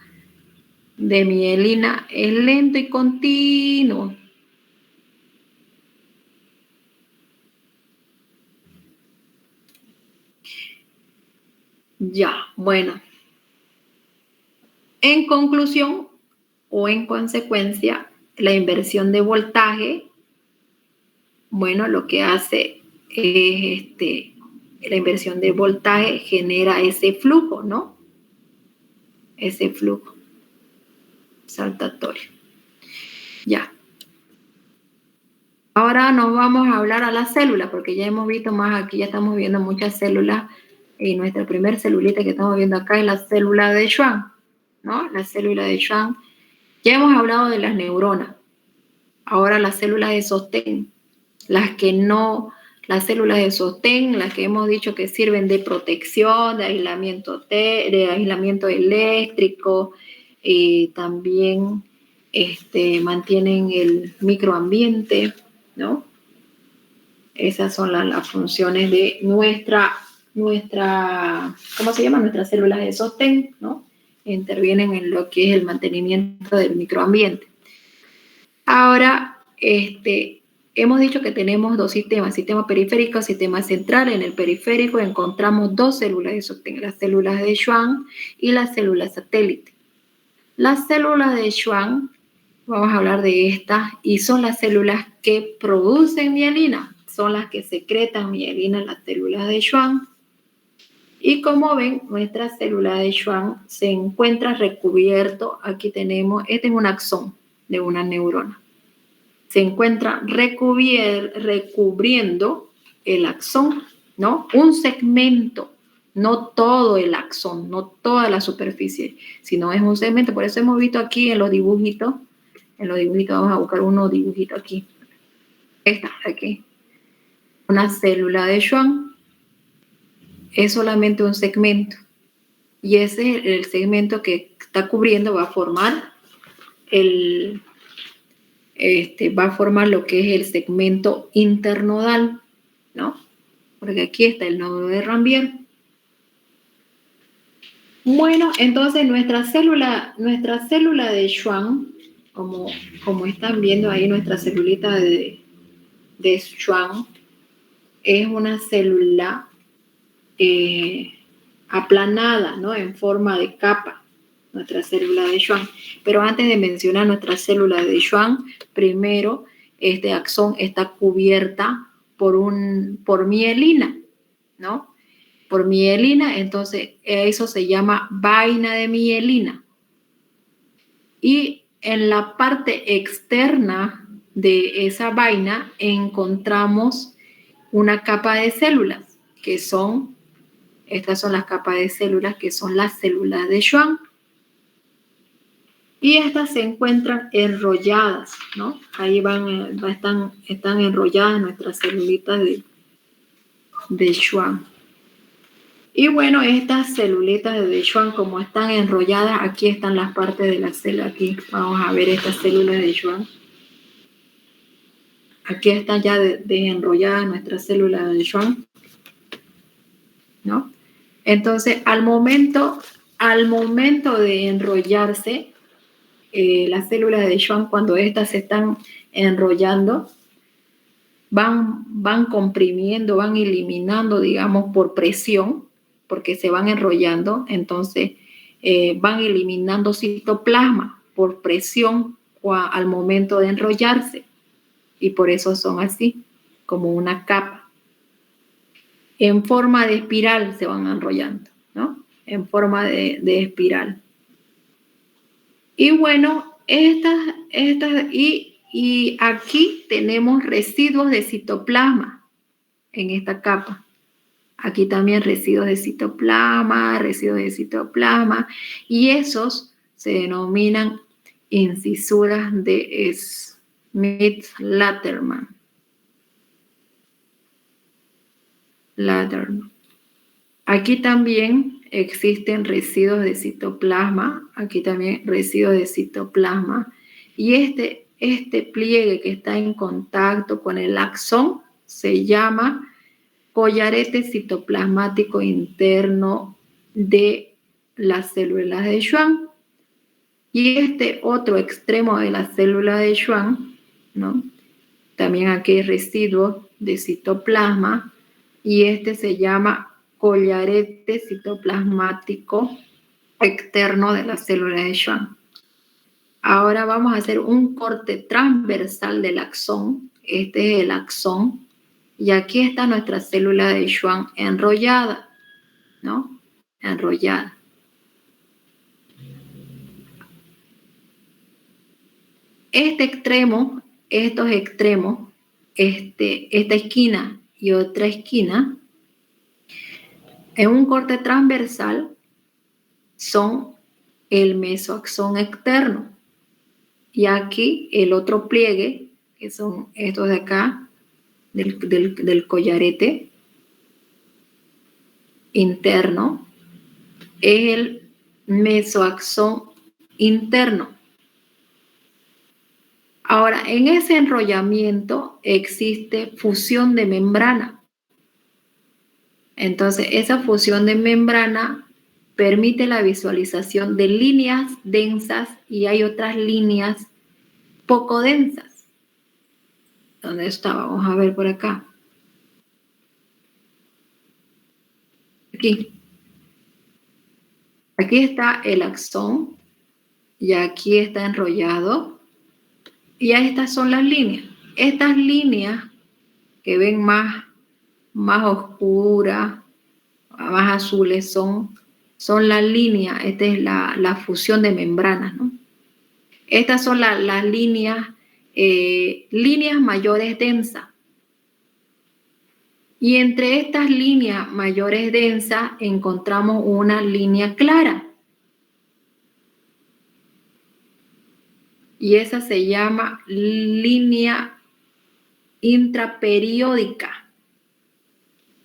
de mielina, es lento y continuo. Ya, bueno. En conclusión o en consecuencia, la inversión de voltaje, bueno, lo que hace es la inversión de voltaje genera ese flujo, ¿no? Ese flujo saltatorio. Ya. Ahora nos vamos a hablar a las células, porque ya hemos visto más aquí, ya estamos viendo muchas células, y nuestra primer celulita que estamos viendo acá es la célula de Schwann, ¿no? La célula de Schwann. Ya hemos hablado de las neuronas. Ahora las células de sostén, las células de sostén, las que hemos dicho que sirven de protección, de aislamiento eléctrico, también mantienen el microambiente, ¿no? Esas son las funciones de nuestra, ¿cómo se llama? Nuestras células de sostén, ¿no? Intervienen en lo que es el mantenimiento del microambiente. Ahora, hemos dicho que tenemos dos sistemas, sistema periférico, sistema central. En el periférico encontramos dos células de sostén, las células de Schwann y las células satélite. Las células de Schwann, vamos a hablar de estas, y son las células que producen mielina, son las que secretan mielina, las células de Schwann. Y como ven, nuestra célula de Schwann se encuentra recubierto, aquí tenemos, este es un axón de una neurona. Se encuentra recubriendo el axón, ¿no? Un segmento, no todo el axón, no toda la superficie, sino es un segmento. Por eso hemos visto aquí en los dibujitos, vamos a buscar unos dibujitos aquí. Esta, aquí. Una célula de Schwann es solamente un segmento. Y ese es el segmento que está cubriendo, va a formar lo que es el segmento internodal, ¿no? Porque aquí está el nodo de Ranvier. Bueno, entonces nuestra célula de Schwann, como están viendo ahí, nuestra celulita de Schwann, es una célula aplanada, ¿no? En forma de capa, nuestra célula de Schwann. Pero antes de mencionar nuestra célula de Schwann, primero, este axón está cubierta por mielina, ¿no? Por mielina, entonces eso se llama vaina de mielina. Y en la parte externa de esa vaina encontramos una capa de células, estas son las capas de células que son las células de Schwann. Y estas se encuentran enrolladas, ¿no? Ahí están enrolladas nuestras celulitas de Schwann. Y bueno, estas celulitas de Schwann, como están enrolladas, aquí están las partes de la célula. Aquí vamos a ver estas células de Schwann. Aquí están ya enrolladas nuestras células de Schwann, ¿no? Entonces, al momento de enrollarse, las células de Schwann, cuando estas se están enrollando, van comprimiendo, van eliminando, digamos, por presión, porque se van enrollando, entonces van eliminando citoplasma por presión al momento de enrollarse, y por eso son así, como una capa. En forma de espiral se van enrollando, ¿no? En forma de espiral. Y bueno, y aquí tenemos residuos de citoplasma en esta capa. Aquí también residuos de citoplasma, y esos se denominan incisuras de Smith-Laterman. Aquí también existen residuos de citoplasma, y este pliegue que está en contacto con el axón se llama collarete citoplasmático interno de las células de Schwann. Y este otro extremo de la célula de Schwann, ¿no? También aquí hay residuos de citoplasma, y este se llama collarete citoplasmático externo de la célula de Schwann. Ahora vamos a hacer un corte transversal del axón. Este es el axón. Y aquí está nuestra célula de Schwann enrollada, ¿no? Enrollada. Estos extremos, esta esquina y otra esquina, en un corte transversal son el mesoaxón externo. Y aquí el otro pliegue, que son estos de acá, del collarete interno, es el mesoaxón interno. Ahora, en ese enrollamiento existe fusión de membrana. Entonces, esa fusión de membrana permite la visualización de líneas densas, y hay otras líneas poco densas. ¿Dónde está? Vamos a ver por acá. Aquí. Aquí está el axón, y aquí está enrollado. Y estas son las líneas. Estas líneas que ven más oscuras, más azules, son las líneas. Esta es la fusión de membranas, ¿no? Estas son las líneas mayores densas. Y entre estas líneas mayores densas encontramos una línea clara. Y esa se llama línea intraperiódica,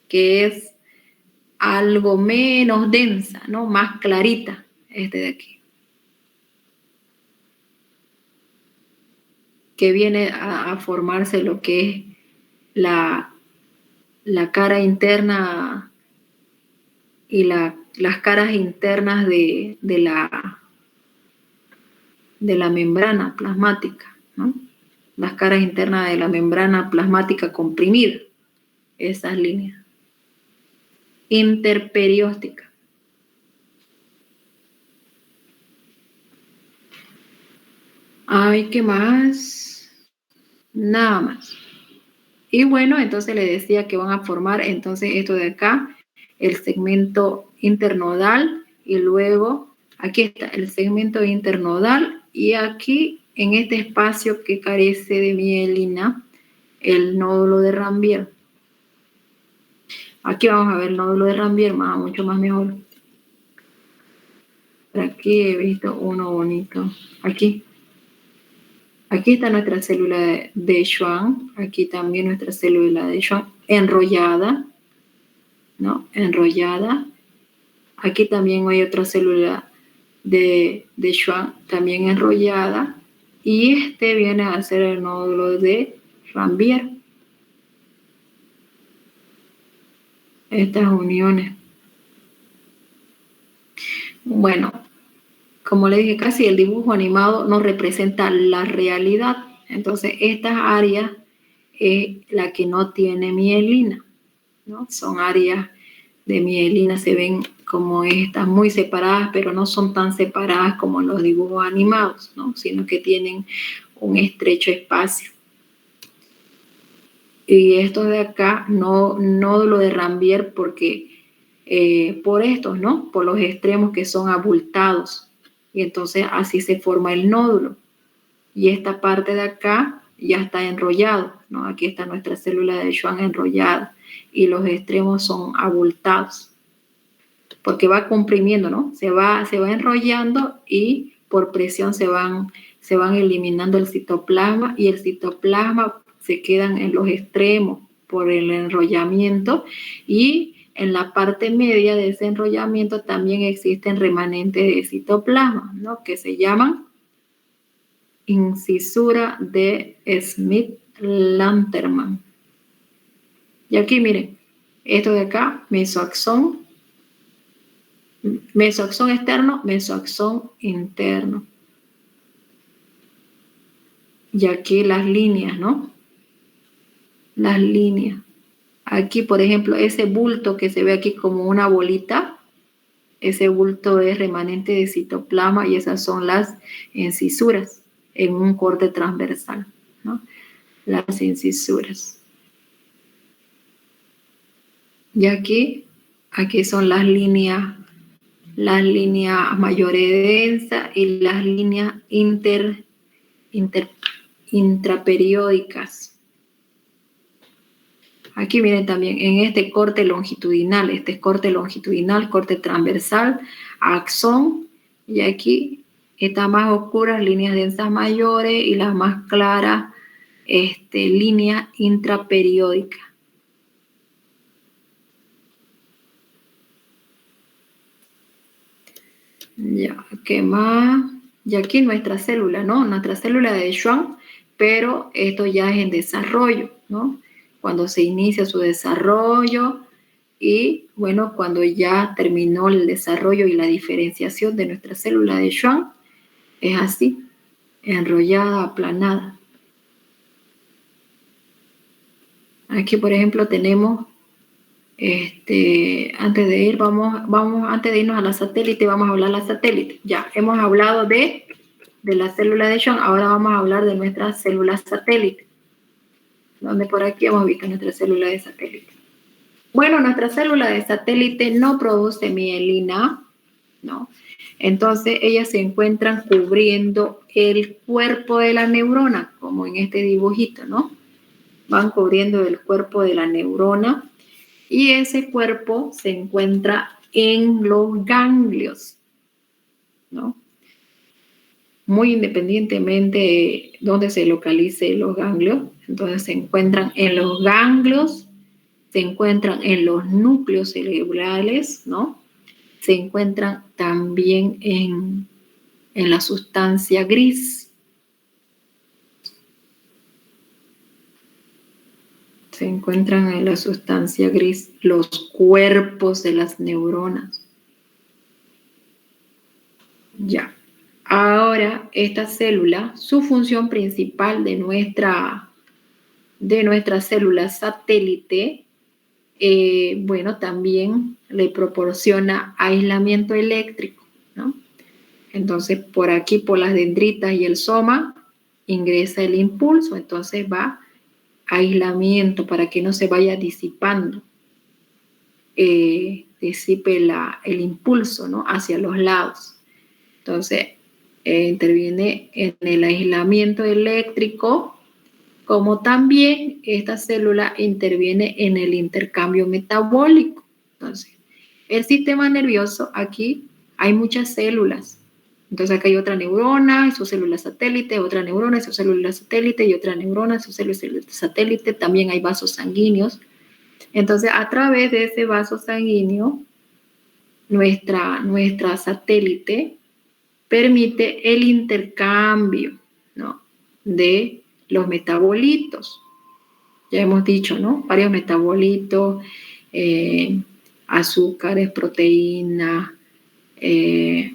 que es algo menos densa, ¿no? Más clarita, este de aquí. Que viene a formarse lo que es la cara interna y las caras internas de la membrana plasmática, ¿no? Las caras internas de la membrana plasmática comprimida, esas líneas. Interperióstica. Ay, ¿qué más? Nada más. Y bueno, entonces le decía que van a formar entonces esto de acá, el segmento internodal, y luego aquí está el segmento internodal, y aquí en este espacio que carece de mielina, el nódulo de Ranvier. Aquí vamos a ver el nódulo de Ranvier mucho más mejor. Por aquí he visto uno bonito. Aquí está nuestra célula de Schwann. Aquí también nuestra célula de Schwann enrollada, ¿no? Enrollada. Aquí también hay otra célula de Schwann también enrollada. Y este viene a ser el nódulo de Ranvier. Estas uniones. Bueno, como le dije, casi el dibujo animado no representa la realidad. Entonces, estas áreas es la que no tiene mielina, ¿no? Son áreas de mielina, se ven como estas muy separadas, pero no son tan separadas como los dibujos animados, ¿no? Sino que tienen un estrecho espacio. Y estos de acá, nódulo de Ranvier, porque por estos, ¿no? Por los extremos que son abultados. Y entonces así se forma el nódulo. Y esta parte de acá ya está enrollado, ¿no? Aquí está nuestra célula de Schwann enrollada y los extremos son abultados, porque va comprimiendo, ¿no? Se va enrollando y por presión se van eliminando el citoplasma y el citoplasma se quedan en los extremos por el enrollamiento y en la parte media de ese enrollamiento también existen remanentes de citoplasma, ¿no? Que se llaman incisura de Smith-Lanterman. Y aquí miren, esto de acá, mesoaxón externo, mesoaxón interno. Y aquí las líneas, ¿no? Las líneas. Aquí, por ejemplo, ese bulto que se ve aquí como una bolita, ese bulto es remanente de citoplasma y esas son las incisuras en un corte transversal, ¿no? Las incisuras. Y aquí son las líneas mayores densas y las líneas intraperiódicas. Aquí miren también en este corte longitudinal, corte transversal, axón, y aquí estas más oscuras, líneas densas mayores, y las más claras, línea intraperiódica. Ya, ¿qué más? Y aquí nuestra célula, ¿no? Nuestra célula de Schwann, pero esto ya es en desarrollo, ¿no? Cuando se inicia su desarrollo y, bueno, cuando ya terminó el desarrollo y la diferenciación de nuestra célula de Schwann, es así, enrollada, aplanada. Aquí, por ejemplo, tenemos, antes de irnos a la satélite, vamos a hablar de la satélite. Ya, hemos hablado de la célula de Schwann, ahora vamos a hablar de nuestra célula satélite, donde por aquí hemos visto nuestra célula de satélite. Bueno, nuestra célula de satélite no produce mielina, ¿no? Entonces, ellas se encuentran cubriendo el cuerpo de la neurona, como en este dibujito, ¿no? Van cubriendo el cuerpo de la neurona y ese cuerpo se encuentra en los ganglios, ¿no? Muy independientemente de dónde se localice los ganglios, entonces se encuentran en los ganglios, se encuentran en los núcleos cerebrales, ¿no? Se encuentran también en la sustancia gris. Se encuentran en la sustancia gris los cuerpos de las neuronas. Ya. Ahora, esta célula, su función principal de nuestra célula satélite, bueno, también le proporciona aislamiento eléctrico, ¿no? Entonces, por aquí, por las dendritas y el soma, ingresa el impulso, entonces va aislamiento para que no se vaya disipando, disipe el impulso, ¿no? Hacia los lados. Entonces, interviene en el aislamiento eléctrico, como también esta célula interviene en el intercambio metabólico. Entonces, el sistema nervioso, aquí hay muchas células. Entonces, acá hay otra neurona y su célula satélite, otra neurona y su célula satélite, y otra neurona y su célula satélite. También hay vasos sanguíneos. Entonces, a través de ese vaso sanguíneo, nuestra satélite permite el intercambio, ¿no? De los metabolitos. Ya hemos dicho, ¿no? Varios metabolitos, azúcares, proteínas,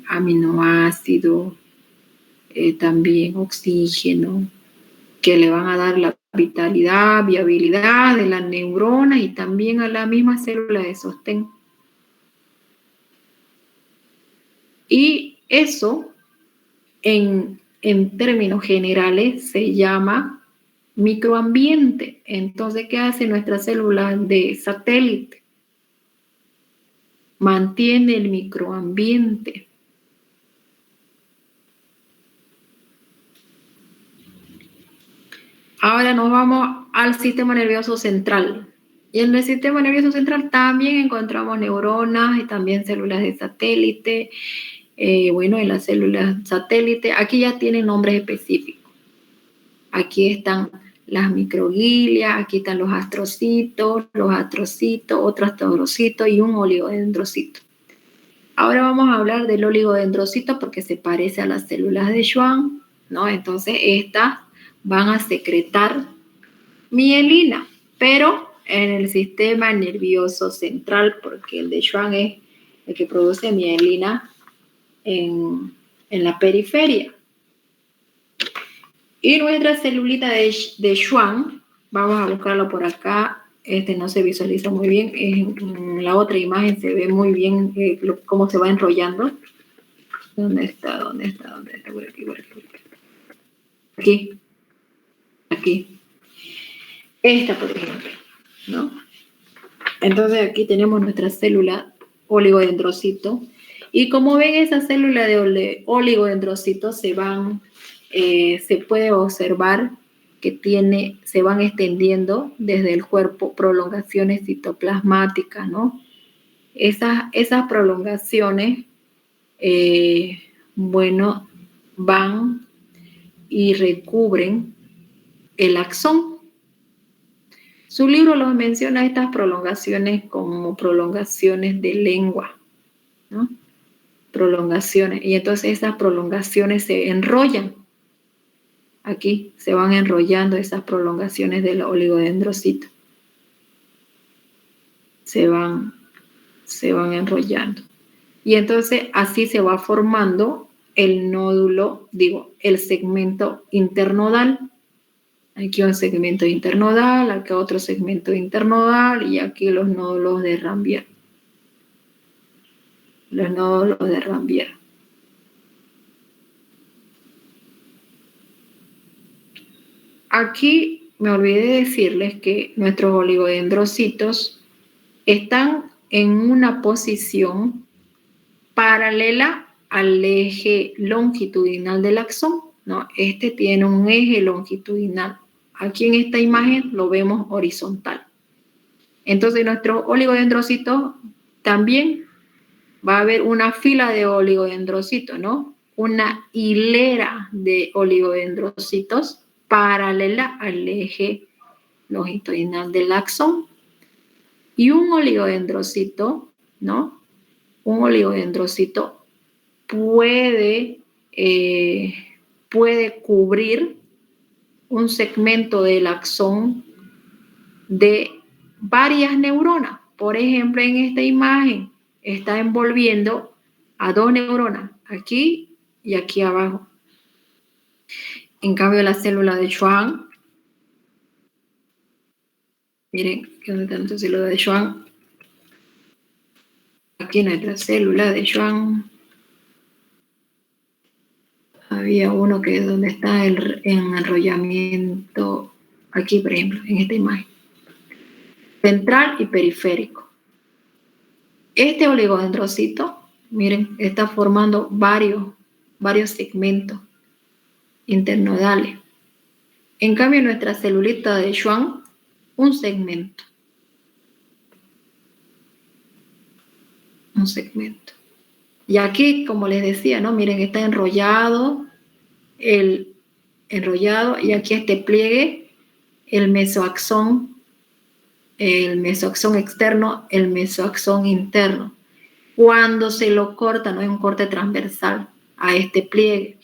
aminoácidos, también oxígeno, que le van a dar la vitalidad, viabilidad de la neurona y también a la misma célula de sostén. Y eso, en términos generales, se llama microambiente. Entonces, ¿qué hace nuestra célula de satélite? Mantiene el microambiente. Ahora nos vamos al sistema nervioso central. Y en el sistema nervioso central también encontramos neuronas y también células de satélite. Bueno, en las células satélite, aquí ya tienen nombres específicos. Aquí están las microglias, aquí están los astrocitos, otro astrocito y un oligodendrocito. Ahora vamos a hablar del oligodendrocito porque se parece a las células de Schwann, ¿no? Entonces estas van a secretar mielina, pero en el sistema nervioso central, porque el de Schwann es el que produce mielina en la periferia. Y nuestra celulita de Schwann, vamos a buscarlo por acá, no se visualiza muy bien, en la otra imagen se ve muy bien cómo se va enrollando. ¿Dónde está? Aquí. Esta, por ejemplo, ¿no? Entonces aquí tenemos nuestra célula oligodendrocito. Y como ven, esa célula de oligodendrocito se puede observar que se van extendiendo desde el cuerpo prolongaciones citoplasmáticas, ¿no? Esas prolongaciones, bueno, van y recubren el axón. Su libro los menciona estas prolongaciones como prolongaciones de lengua, ¿no? Prolongaciones. Y entonces esas prolongaciones se enrollan. Aquí se van enrollando esas prolongaciones del oligodendrocito. Se van enrollando. Y entonces así se va formando el nódulo, el segmento internodal. Aquí un segmento internodal, acá otro segmento internodal y aquí los nódulos de Ranvier. Los nódulos de Ranvier. Aquí me olvidé decirles que nuestros oligodendrocitos están en una posición paralela al eje longitudinal del axón, ¿no? Este tiene un eje longitudinal. Aquí en esta imagen lo vemos horizontal. Entonces, nuestro oligodendrocito también va a haber una fila de oligodendrocitos, ¿no? Una hilera de oligodendrocitos paralela al eje longitudinal del axón. Y un oligodendrocito, ¿no? Un oligodendrocito puede cubrir un segmento del axón de varias neuronas. Por ejemplo, en esta imagen está envolviendo a 2 neuronas, aquí y aquí abajo. En cambio, la célula de Schwann, miren, ¿dónde está nuestra célula de Schwann? Aquí nuestra célula de Schwann. Había uno que es donde está el enrollamiento, aquí por ejemplo, en esta imagen. Central y periférico. Este oligodendrocito, miren, está formando varios segmentos internodales. En cambio, nuestra celulita de Schwann, un segmento. Un segmento. Y aquí, como les decía, ¿no? Miren, está enrollado y aquí este pliegue, el mesoaxón externo, el mesoaxón interno. Cuando se lo corta, no es un corte transversal a este pliegue.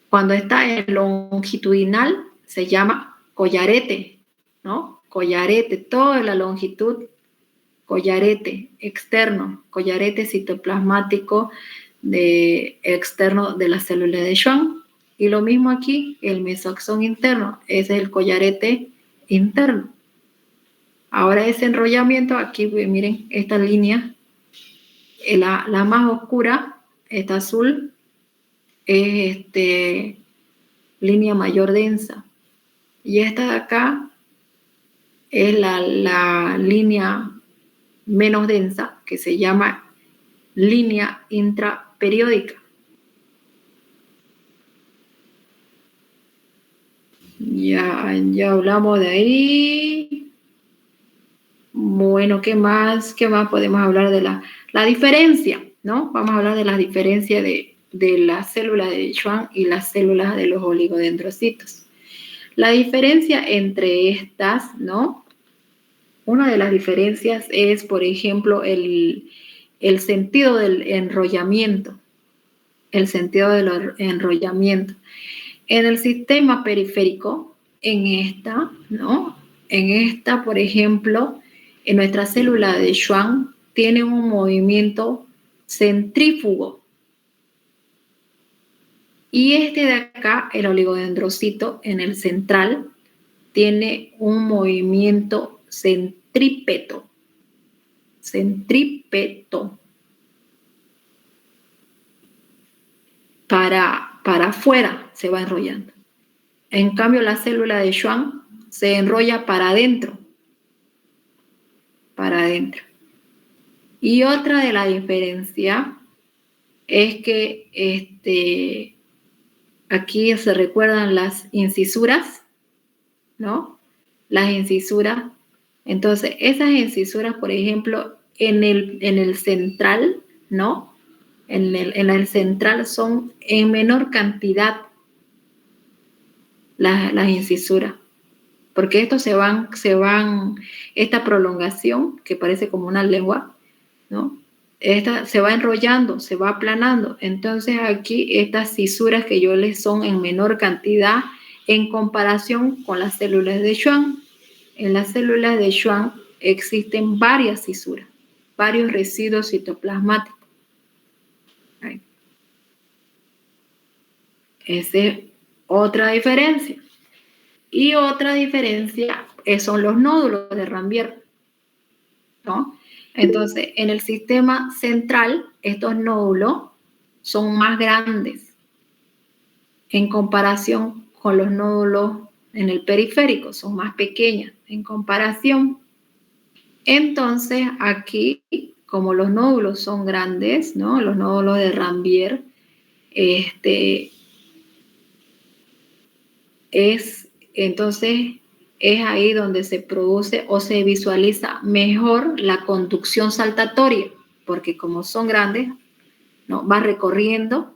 Cuando está en longitudinal, se llama collarete, ¿no? Collarete, toda la longitud, collarete externo, collarete citoplasmático externo de la célula de Schwann. Y lo mismo aquí, el mesoaxón interno, ese es el collarete interno. Ahora ese enrollamiento, aquí miren esta línea, la más oscura, esta azul, es línea mayor densa. Y esta de acá es la línea menos densa, que se llama línea intraperiódica. Ya hablamos de ahí. Bueno, ¿qué más? ¿Qué más podemos hablar de la diferencia? ¿No? Vamos a hablar de la diferencia de las células de Schwann y las células de los oligodendrocitos. La diferencia entre estas, ¿no? Una de las diferencias es, por ejemplo, el sentido del enrollamiento. El sentido del enrollamiento. En el sistema periférico, en esta, ¿no? En esta, por ejemplo, en nuestra célula de Schwann tiene un movimiento centrífugo. Y este de acá, el oligodendrocito, en el central, tiene un movimiento centrípeto. Centrípeto. Para afuera se va enrollando. En cambio, la célula de Schwann se enrolla para adentro. Para adentro. Y otra de la diferencia es que aquí se recuerdan las incisuras, ¿no? Las incisuras. Entonces, esas incisuras, por ejemplo, en el central, ¿no? En el central son en menor cantidad las incisuras, porque estos se van, esta prolongación, que parece como una lengua, ¿no? Esta se va enrollando, se va aplanando. Entonces aquí estas cisuras que yo les son en menor cantidad en comparación con las células de Schwann. En las células de Schwann existen varias cisuras, varios residuos citoplasmáticos. Esa es otra diferencia. Y otra diferencia son los nódulos de Ranvier, ¿no? Entonces, en el sistema central, estos nódulos son más grandes en comparación con los nódulos en el periférico, son más pequeños en comparación. Entonces, aquí, como los nódulos son grandes, ¿no? Los nódulos de Ranvier, entonces es ahí donde se produce o se visualiza mejor la conducción saltatoria, porque como son grandes, ¿no? Va recorriendo,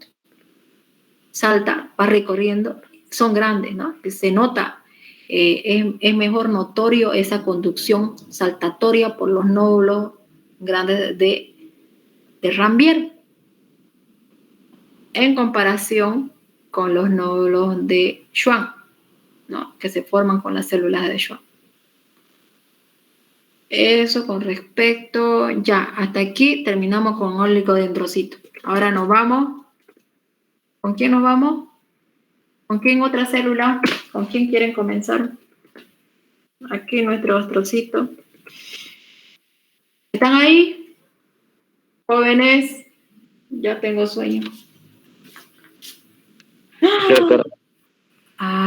salta, va recorriendo, son grandes, ¿no? Se nota, es mejor notorio esa conducción saltatoria por los nódulos grandes de Ranvier en comparación con los nódulos de Schwann, ¿no? Que se forman con las células de Schwann. Eso con respecto, ya, hasta aquí terminamos con oligodendrocito. Ahora nos vamos. ¿Con quién nos vamos? ¿Con quién otra célula? ¿Con quién quieren comenzar? Aquí nuestro astrocito. ¿Están ahí? Jóvenes, ya tengo sueño.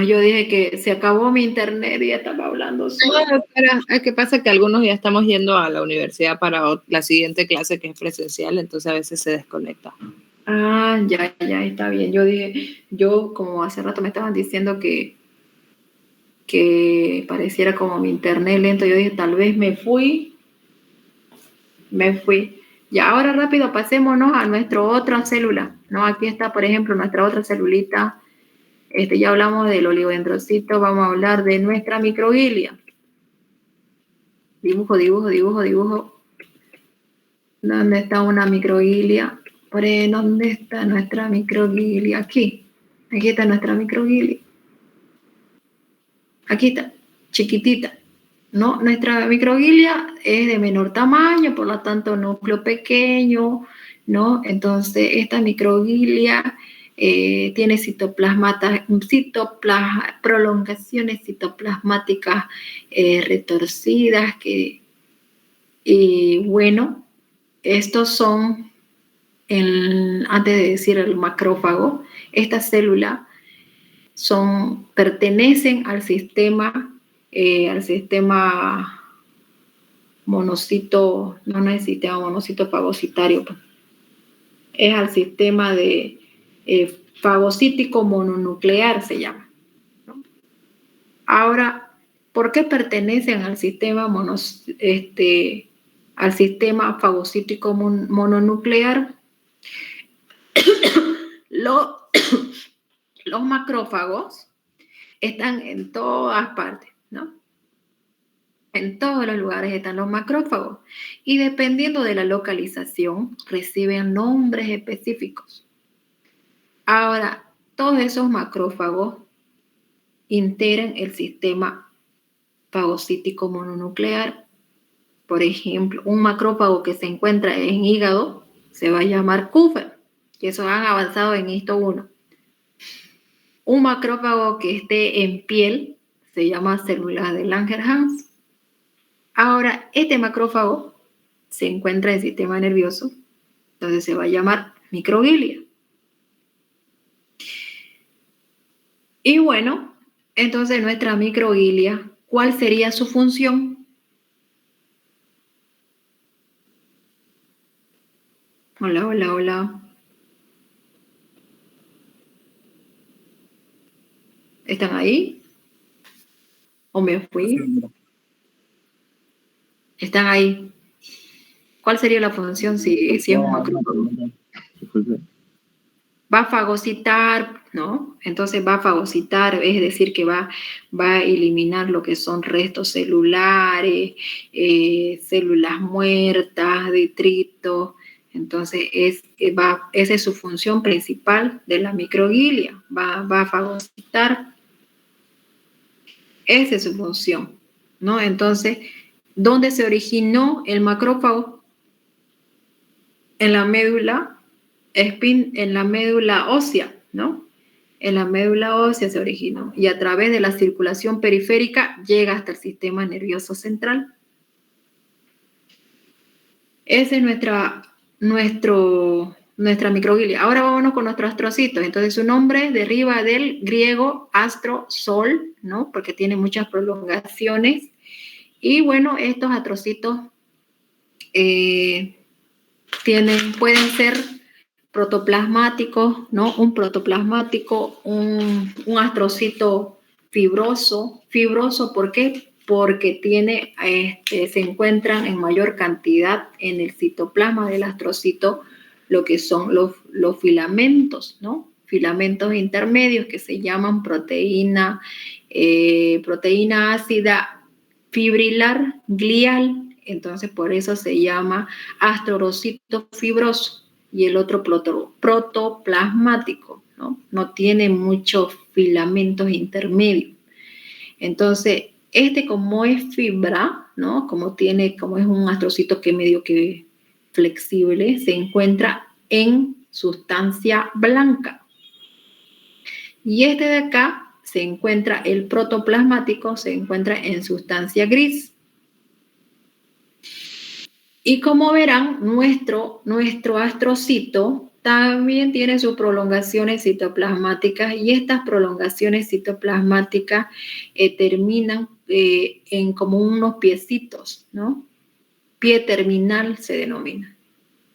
Yo dije que se acabó mi internet y ya estaba hablando sola. No, doctora, ¿qué pasa? Que algunos ya estamos yendo a la universidad para la siguiente clase que es presencial, entonces a veces se desconecta. Ya, está bien. Yo como hace rato me estaban diciendo que pareciera como mi internet lento, yo dije, tal vez me fui. Ya, ahora rápido pasémonos a nuestra otra célula, ¿no? Aquí está, por ejemplo, nuestra otra celulita. Ya hablamos del oligodendrocito, vamos a hablar de nuestra microglia. Dibujo. ¿Dónde está una microglia? ¿Dónde está nuestra microglia? Aquí está nuestra microglia. Aquí está, chiquitita, ¿no? Nuestra microglia es de menor tamaño, por lo tanto, núcleo pequeño, ¿no? Entonces, esta microglia tiene prolongaciones citoplasmáticas retorcidas y bueno, estos son, antes de decir el macrófago, estas células pertenecen al sistema monocito, no es el sistema monocito fagocitario, es al sistema de fagocítico mononuclear se llama, ¿no? Ahora, ¿por qué pertenecen al sistema al sistema fagocítico mononuclear? Los macrófagos están en todas partes, ¿no? En todos los lugares están los macrófagos y dependiendo de la localización reciben nombres específicos. Ahora, todos esos macrófagos integran el sistema fagocítico mononuclear. Por ejemplo, un macrófago que se encuentra en hígado se va a llamar Kupffer, y eso han avanzado en Histo 1. Un macrófago que esté en piel se llama célula de Langerhans. Ahora, este macrófago se encuentra en el sistema nervioso, entonces se va a llamar microglia. Y bueno, entonces nuestra microglia, ¿cuál sería su función? Hola, hola, hola. ¿Están ahí? ¿O me fui? Están ahí. ¿Cuál sería la función si es un macrófago? Va a fagocitar, ¿no? Entonces va a fagocitar, es decir, que va a eliminar lo que son restos celulares, células muertas, detritos. Entonces, esa es su función principal de la microglia. Va a fagocitar. Esa es su función, ¿no? Entonces, ¿dónde se originó el macrófago? En la médula ósea, ¿no? En la médula ósea se originó y a través de la circulación periférica llega hasta el sistema nervioso central. Esa es nuestra microglia. Ahora vámonos con nuestros astrocitos. Entonces su nombre deriva del griego astro, sol, ¿no? Porque tiene muchas prolongaciones. Y bueno, estos astrocitos pueden ser protoplasmáticos, ¿no? Un protoplasmático, un astrocito fibroso. ¿Fibroso por qué? Porque se encuentran en mayor cantidad en el citoplasma del astrocito lo que son los filamentos, ¿no? Filamentos intermedios que se llaman proteína ácida fibrilar glial. Entonces, por eso se llama astrocito fibroso. Y el otro protoplasmático, ¿no? No tiene muchos filamentos intermedios. Entonces, como es fibra, ¿no? Como es un astrocito que medio que flexible, se encuentra en sustancia blanca. Y de acá el protoplasmático, se encuentra en sustancia gris. Y como verán, nuestro astrocito también tiene sus prolongaciones citoplasmáticas y estas prolongaciones citoplasmáticas terminan en como unos piecitos, ¿no? Pie terminal se denomina.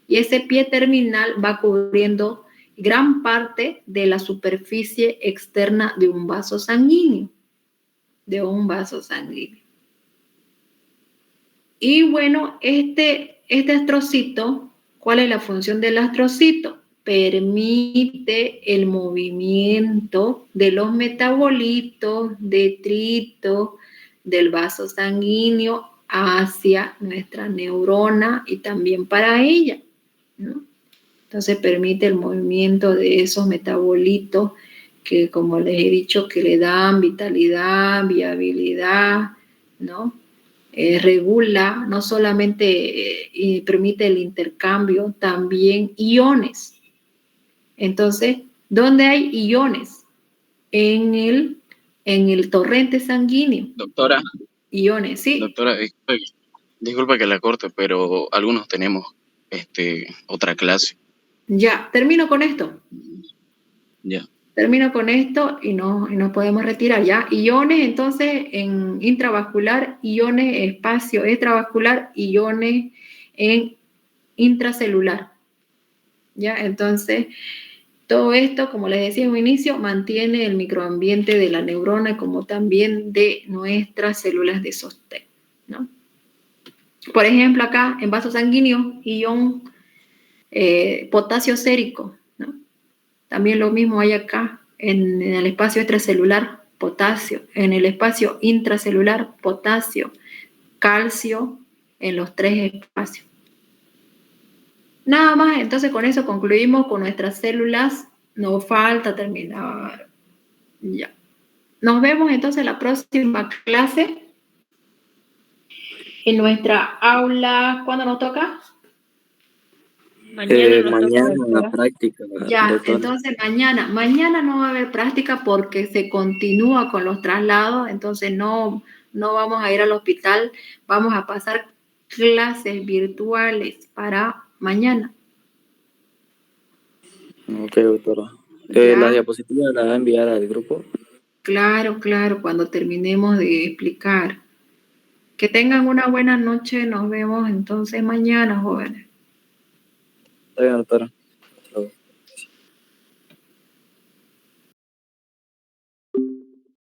Y ese pie terminal va cubriendo gran parte de la superficie externa de un vaso sanguíneo. Y bueno, este astrocito, ¿cuál es la función del astrocito? Permite el movimiento de los metabolitos, detritos del vaso sanguíneo hacia nuestra neurona y también para ella, ¿no? Entonces permite el movimiento de esos metabolitos que, como les he dicho, que le dan vitalidad, viabilidad, ¿no? Regula, no solamente permite el intercambio, también iones. Entonces, ¿dónde hay iones? En el torrente sanguíneo. Doctora. Iones, sí. Doctora, disculpa que la corte, pero algunos tenemos otra clase. Ya, termino con esto. Ya. Termino con esto y nos podemos retirar, ¿ya? Iones, entonces, en intravascular, iones espacio extravascular, iones en intracelular, ¿ya? Entonces, Todo esto, como les decía en un inicio, mantiene el microambiente de la neurona como también de nuestras células de sostén, ¿no? Por ejemplo, acá en vaso sanguíneo, ion potasio sérico, ¿no? También lo mismo hay acá en el espacio extracelular, potasio, en el espacio intracelular, potasio, calcio en los 3 espacios. Nada más, entonces con eso concluimos con nuestras células. Nos falta terminar. Ya. Nos vemos entonces en la próxima clase. En nuestra aula, ¿cuándo nos toca? Mañana nos Mañana toca, la doctora. práctica, Ya, doctora. entonces mañana no va a haber práctica porque se continúa con los traslados, entonces no vamos a ir al hospital, vamos a pasar clases virtuales para mañana. Ok, doctora. Ya. ¿La diapositiva la va a enviar al grupo? Claro, cuando terminemos de explicar. Que tengan una buena noche, nos vemos entonces mañana, jóvenes. Está bien, doctora.